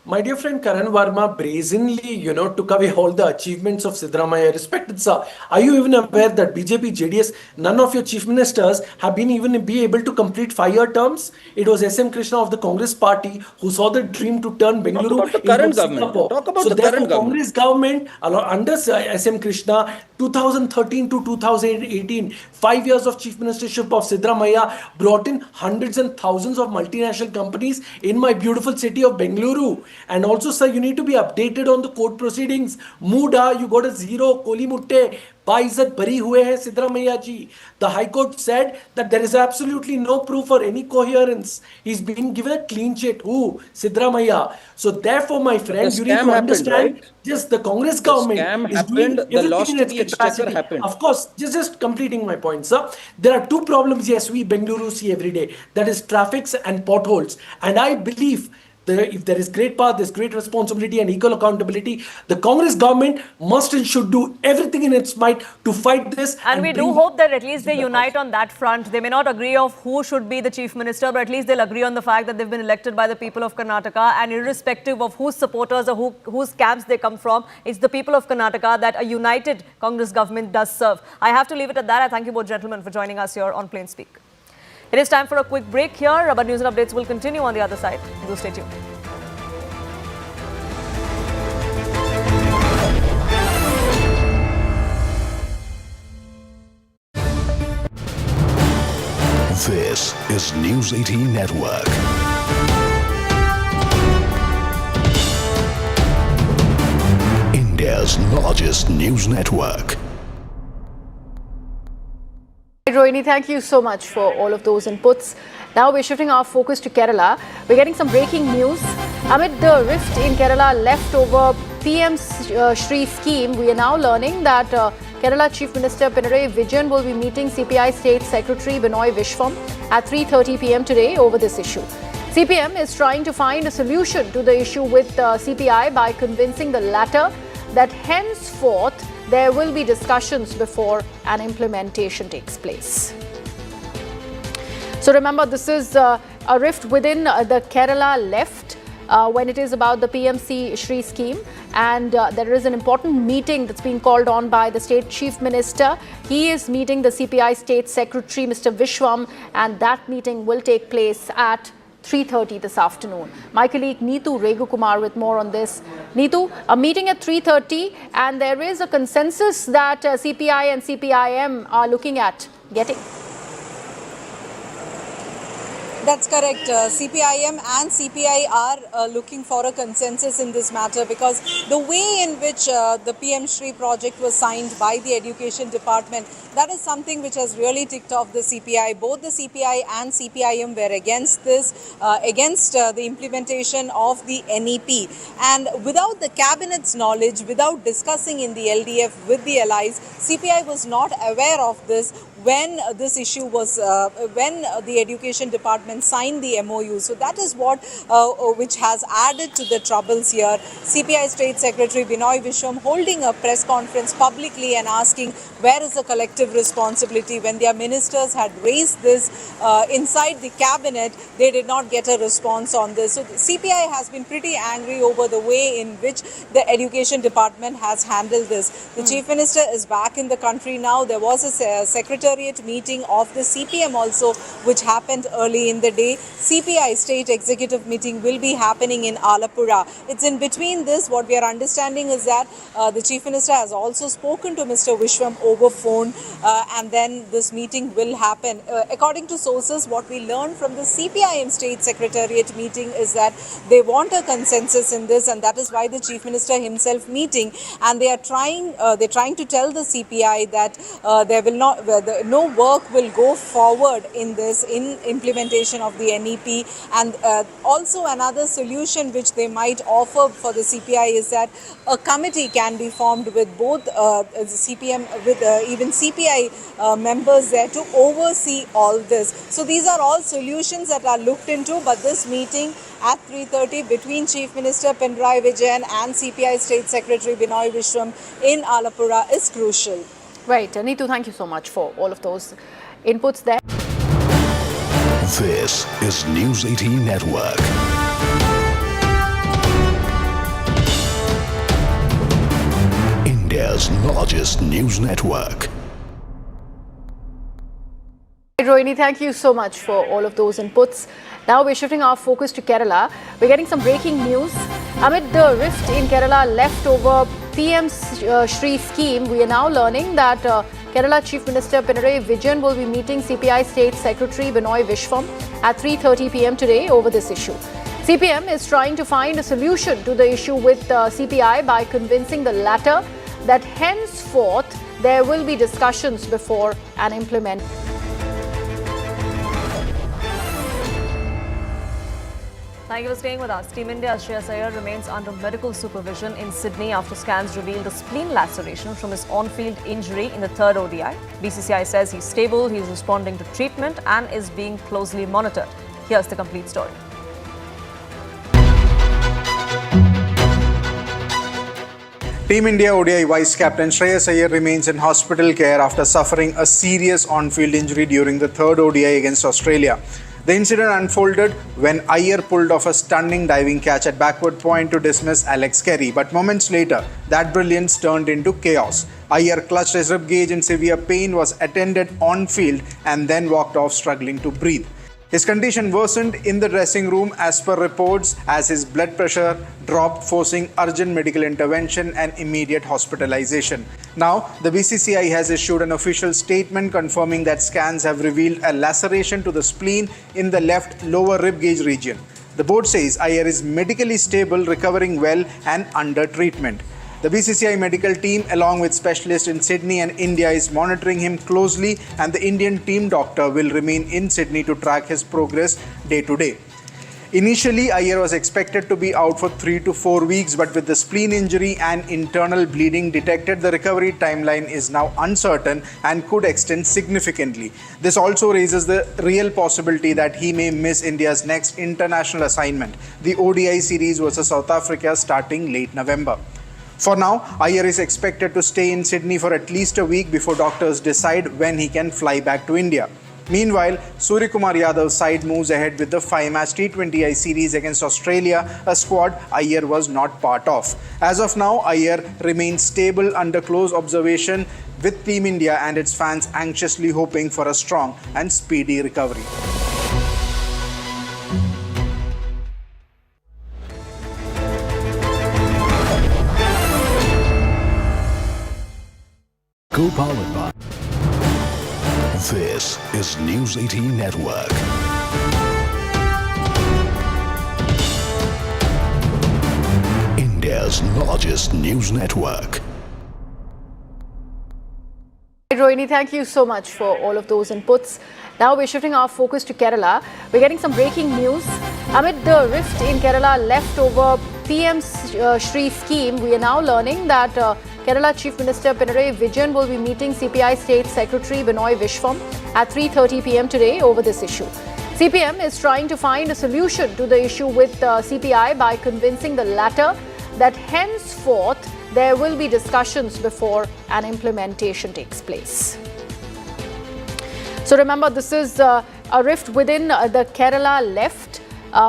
My dear friend Karan Verma brazenly, took away all the achievements of Siddaramaiah. Respected sir, are you even aware that BJP, JDS, none of your chief ministers have been able to complete 5-year terms? It was SM Krishna of the Congress party who saw the dream to turn Bengaluru into Singapore. Talk about the current government. Congress government under SM Krishna, 2013 to 2018, 5 years of chief ministership of Siddaramaiah brought in hundreds and thousands of multinational companies in my beautiful city of Bengaluru. And also, sir, you need to be updated on the court proceedings. Muda, you got a 0, Koli Mutte, बाइज्जत बरी हुए हैं सिद्धरामैया जी. The High Court said that there is absolutely no proof or any coherence. He's been given a clean sheet. Who? Siddaramaiya. So therefore, my friend, you need to understand. Right? Just the Congress government is doing everything in its capacity. Of course, just completing my point, sir. There are two problems, yes, we Bengaluru see every day. That is traffics and potholes. And I believe if there is great power, there's great responsibility and equal accountability. The Congress government must and should do everything in its might to fight this. And we do hope that at least they unite on that front. They may not agree of who should be the chief minister, but at least they'll agree on the fact that they've been elected by the people of Karnataka, and irrespective of whose supporters or whose camps they come from, it's the people of Karnataka that a united Congress government does serve. I have to leave it at that. I thank you both gentlemen for joining us here on Plain Speak. It is time for a quick break here, but news and updates will continue on the other side. Do stay tuned. This is News 18 Network. India's largest news network. Rohini, thank you so much for all of those inputs. Now we're shifting our focus to Kerala. We're getting some breaking news. Amid the rift in Kerala left over PM Shri scheme, we are now learning that Kerala Chief Minister Pinarayi Vijayan will be meeting CPI State Secretary Binoy Vishwam at 3:30 p.m. today over this issue. CPM is trying to find a solution to the issue with CPI by convincing the latter that henceforth there will be discussions before an implementation takes place. So remember, this is a rift within the Kerala left when it is about the PMC Shri scheme, and there is an important meeting that's being called on by the State Chief Minister. He is meeting the CPI State Secretary, Mr. Vishwam, and that meeting will take place at 3:30 this afternoon. My colleague Neetu Regukumar with more on this. Neetu, a meeting at 3:30, and there is a consensus that CPI and CPIM are looking at getting. That's correct. CPIM and CPI are looking for a consensus in this matter, because the way in which the PM Shri project was signed by the Education Department, that is something which has really ticked off the CPI. Both the CPI and CPIM were against this, against the implementation of the NEP. And without the cabinet's knowledge, without discussing in the LDF with the allies, CPI was not aware of this when this issue was, when the Education Department signed the MOU. So that is what which has added to the troubles here. CPI State Secretary Binoy Vishwam holding a press conference publicly and asking where is the collective responsibility. When their ministers had raised this inside the cabinet, they did not get a response on this. So the CPI has been pretty angry over the way in which the Education Department has handled this. The Chief Minister is back in the country now. There was a secretariat meeting of the CPM also, which happened early in the day. CPI State Executive meeting will be happening in Alappuzha. It's in between this. What we are understanding is that the Chief Minister has also spoken to Mr. Vishwam over phone, and then this meeting will happen. According to sources, what we learned from the CPIM State Secretariat meeting is that they want a consensus in this, and that is why the Chief Minister himself meeting, and they are trying to tell the CPI that there will not no work will go forward in this, in implementation of the NEP. And also another solution which they might offer for the CPI is that a committee can be formed with both CPM, with even CPI members there to oversee all this. So these are all solutions that are looked into, but this meeting at 3:30 between Chief Minister Pinarayi Vijayan and CPI State Secretary Binoy Vishwam in Alappuzha is crucial. Right. Neetu, thank you so much for all of those inputs there. This is News 18 Network. India's largest news network. Rohini, thank you so much for all of those inputs. Now we're shifting our focus to Kerala. We're getting some breaking news. Amid the rift in Kerala left over PM Shri scheme, we are now learning that Kerala Chief Minister Pinarayi Vijayan will be meeting CPI State Secretary Binoy Vishwam at 3:30 p.m. today over this issue. CPM is trying to find a solution to the issue with CPI by convincing the latter that henceforth there will be discussions before and implement. Thank you for staying with us. Team India's Shreyas Iyer remains under medical supervision in Sydney after scans revealed a spleen laceration from his on-field injury in the third ODI. BCCI says he's stable, he's responding to treatment and is being closely monitored. Here's the complete story. Team India ODI Vice Captain Shreyas Iyer remains in hospital care after suffering a serious on-field injury during the third ODI against Australia. The incident unfolded when Iyer pulled off a stunning diving catch at backward point to dismiss Alex Carey, but moments later, that brilliance turned into chaos. Iyer clutched his rib cage in severe pain, was attended on field and then walked off struggling to breathe. His condition worsened in the dressing room as per reports as his blood pressure dropped, forcing urgent medical intervention and immediate hospitalization. Now, the BCCI has issued an official statement confirming that scans have revealed a laceration to the spleen in the left lower rib cage region. The board says Iyer is medically stable, recovering well and under treatment. The BCCI medical team, along with specialists in Sydney and India, is monitoring him closely, and the Indian team doctor will remain in Sydney to track his progress day to day. Initially, Iyer was expected to be out for 3 to 4 weeks, but with the spleen injury and internal bleeding detected, the recovery timeline is now uncertain and could extend significantly. This also raises the real possibility that he may miss India's next international assignment, the ODI series versus South Africa, starting late November. For now, Iyer is expected to stay in Sydney for at least a week before doctors decide when he can fly back to India. Meanwhile, Suryakumar Yadav's side moves ahead with the 5-match T20I series against Australia, a squad Iyer was not part of. As of now, Iyer remains stable under close observation, with Team India and its fans anxiously hoping for a strong and speedy recovery. Co-powered by. This is News 18 Network. India's largest news network. Rohini, thank you so much for all of those inputs. Now we're shifting our focus to Kerala. We're getting some breaking news. Amid the rift in Kerala left over PM Shri scheme, we are now learning that Kerala Chief Minister Pinarayi Vijayan will be meeting CPI State Secretary Binoy Vishwam at 3:30 p.m. today over this issue. CPM is trying to find a solution to the issue with CPI by convincing the latter that henceforth there will be discussions before an implementation takes place. So remember, this is a rift within the Kerala left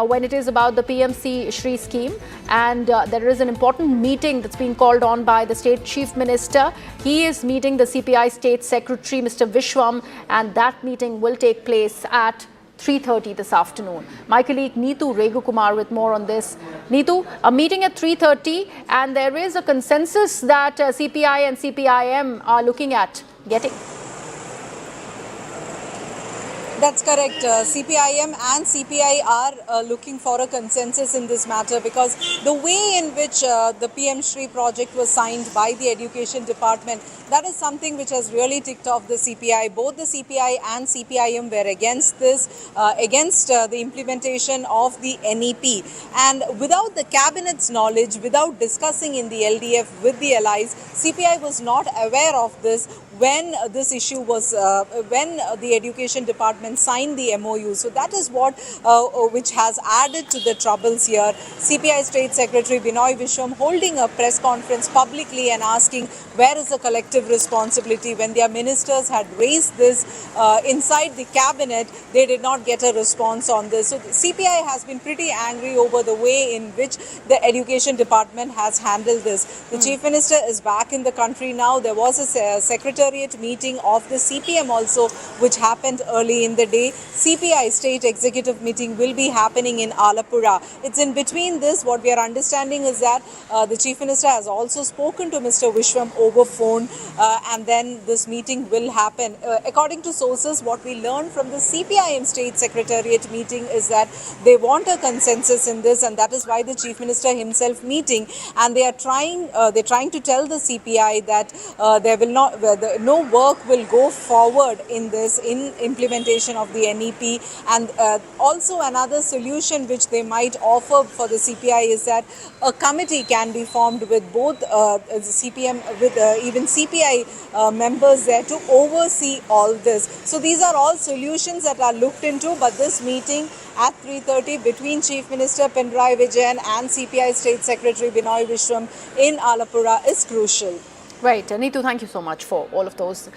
when it is about the PMC Shri scheme, and there is an important meeting that's been called on by the State Chief Minister. He is meeting the CPI State Secretary Mr. Vishwam, and that meeting will take place at 3:30 this afternoon. My colleague Neetu Regukumar with more on this. Neetu, a meeting at 3:30, and there is a consensus that CPI and CPIM are looking at getting. That's correct. CPIM and CPI are looking for a consensus in this matter because the way in which the PM Shri project was signed by the Education Department, that is something which has really ticked off the CPI. Both the CPI and CPIM were against this, against the implementation of the NEP. And without the cabinet's knowledge, without discussing in the LDF with the allies, CPI was not aware of this when this issue was, when the Education Department signed the MOU. So that is what which has added to the troubles here. CPI State Secretary Binoy Vishwam holding a press conference publicly and asking where is the collective responsibility. When their ministers had raised this inside the cabinet, they did not get a response on this. So the CPI has been pretty angry over the way in which the Education Department has handled this. The Chief Minister is back in the country now. There was a secretariat meeting of the CPM also, which happened early in the day. CPI State Executive meeting will be happening in Alappuzha. It's in between this. What we are understanding is that the Chief Minister has also spoken to Mr. Vishwam over phone and then this meeting will happen. According to sources, what we learned from the CPIM State Secretariat meeting is that they want a consensus in this, and that is why the Chief Minister himself meeting, and they're trying to tell the CPI that there will not, no work will go forward in this, in implementation of the NEP. And also another solution which they might offer for the CPI is that a committee can be formed with both CPM, with even CPI members there to oversee all this. So these are all solutions that are looked into, but this meeting at 3:30 between Chief Minister Pinarayi Vijayan and CPI State Secretary Binoy Vishwam in Alappuzha is crucial. Right. Neetu, thank you so much for all of those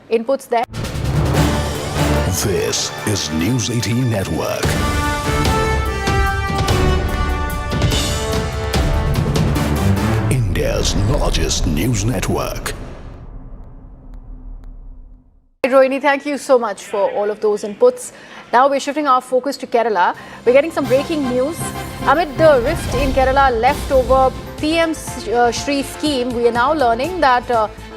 inputs there. This is News 18 Network. India's largest news network. Rohini, thank you so much for all of those inputs. Now we're shifting our focus to Kerala. We're getting some breaking news. Amid the rift in Kerala left over PM Shri scheme, we are now learning that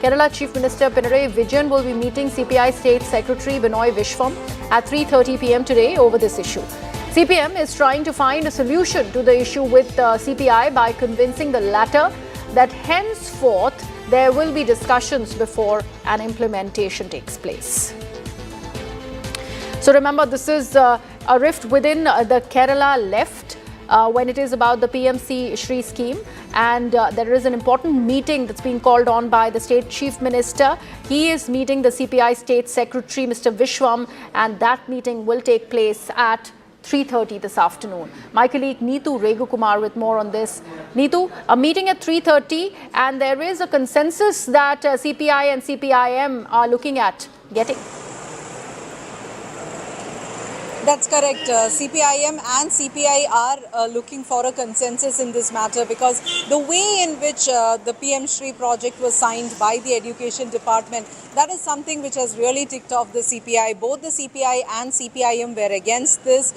Kerala Chief Minister Pinarayi Vijayan will be meeting CPI State Secretary Binoy Vishwam at 3:30 p.m. today over this issue. CPM is trying to find a solution to the issue with CPI by convincing the latter that henceforth there will be discussions before an implementation takes place. So remember, this is a rift within the Kerala left when it is about the PMC Shri scheme, and there is an important meeting that's being called on by the State Chief Minister. He is meeting the CPI State Secretary, Mr. Vishwam, and that meeting will take place at 3:30 this afternoon. My colleague Neetu Kumar with more on this. Neetu, a meeting at 3:30, and there is a consensus that CPI and CPIM are looking at getting. That's correct. CPIM and CPI are looking for a consensus in this matter, because the way in which the PM Shri project was signed by the Education Department, that is something which has really ticked off the CPI. Both the CPI and CPIM were against this,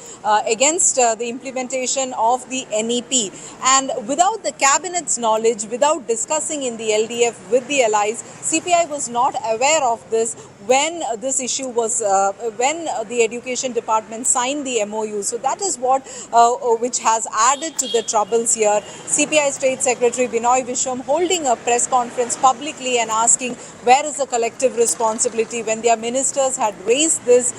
against the implementation of the NEP. And without the cabinet's knowledge, without discussing in the LDF with the allies, CPI was not aware of this when this issue was, when the Education Department signed the MOU. So that is what which has added to the troubles here. CPI State Secretary Binoy Vishwam holding a press conference publicly and asking where is the collective responsibility. When their ministers had raised this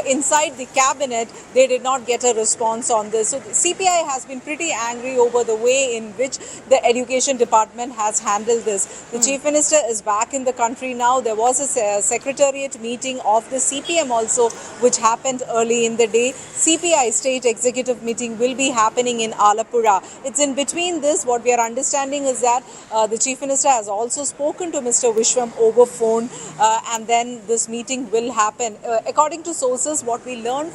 inside the cabinet, they did not get a response on this. So the CPI has been pretty angry over the way in which the Education Department has handled this. The Chief Minister is back in the country now. There was a secretariat meeting of the CPM also, which happened early in the day. CPI State Executive meeting will be happening in Alappuzha. It's in between this. What we are understanding is that the Chief Minister has also spoken to Mr. Vishwam over phone, and then this meeting will happen. According to sources, what we learned.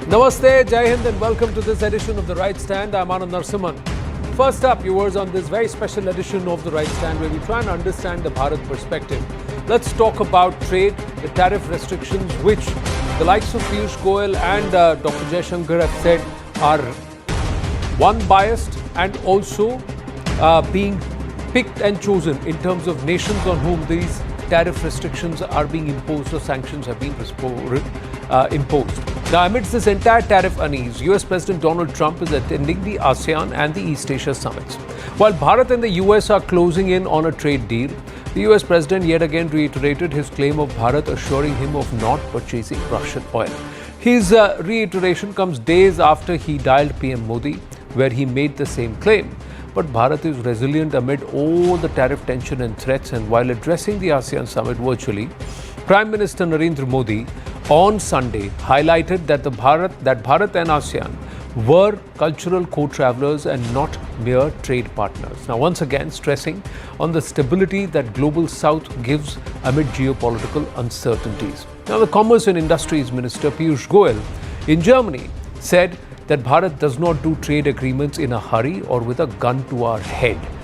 Namaste, Jai Hind, and welcome to this edition of The Right Stand. I'm Anand Narsimhan. First up, viewers, on this very special edition of The Right Stand, where we try and understand the Bharat perspective. Let's talk about trade, the tariff restrictions, which the likes of Piyush Goyal and Dr. Jaishankar have said are one biased and also being picked and chosen in terms of nations on whom these tariff restrictions are being imposed or sanctions have been imposed. Now, amidst this entire tariff unease, US President Donald Trump is attending the ASEAN and the East Asia summits. While Bharat and the US are closing in on a trade deal, the US President yet again reiterated his claim of Bharat assuring him of not purchasing Russian oil. His reiteration comes days after he dialed PM Modi, where he made the same claim. But Bharat is resilient amid all the tariff tension and threats, and while addressing the ASEAN summit virtually, Prime Minister Narendra Modi on Sunday highlighted that Bharat and ASEAN were cultural co-travelers and not mere trade partners. Now, once again stressing on the stability that Global South gives amid geopolitical uncertainties. Now, the Commerce and Industries Minister Piyush Goyal in Germany said that Bharat does not do trade agreements in a hurry or with a gun to our head.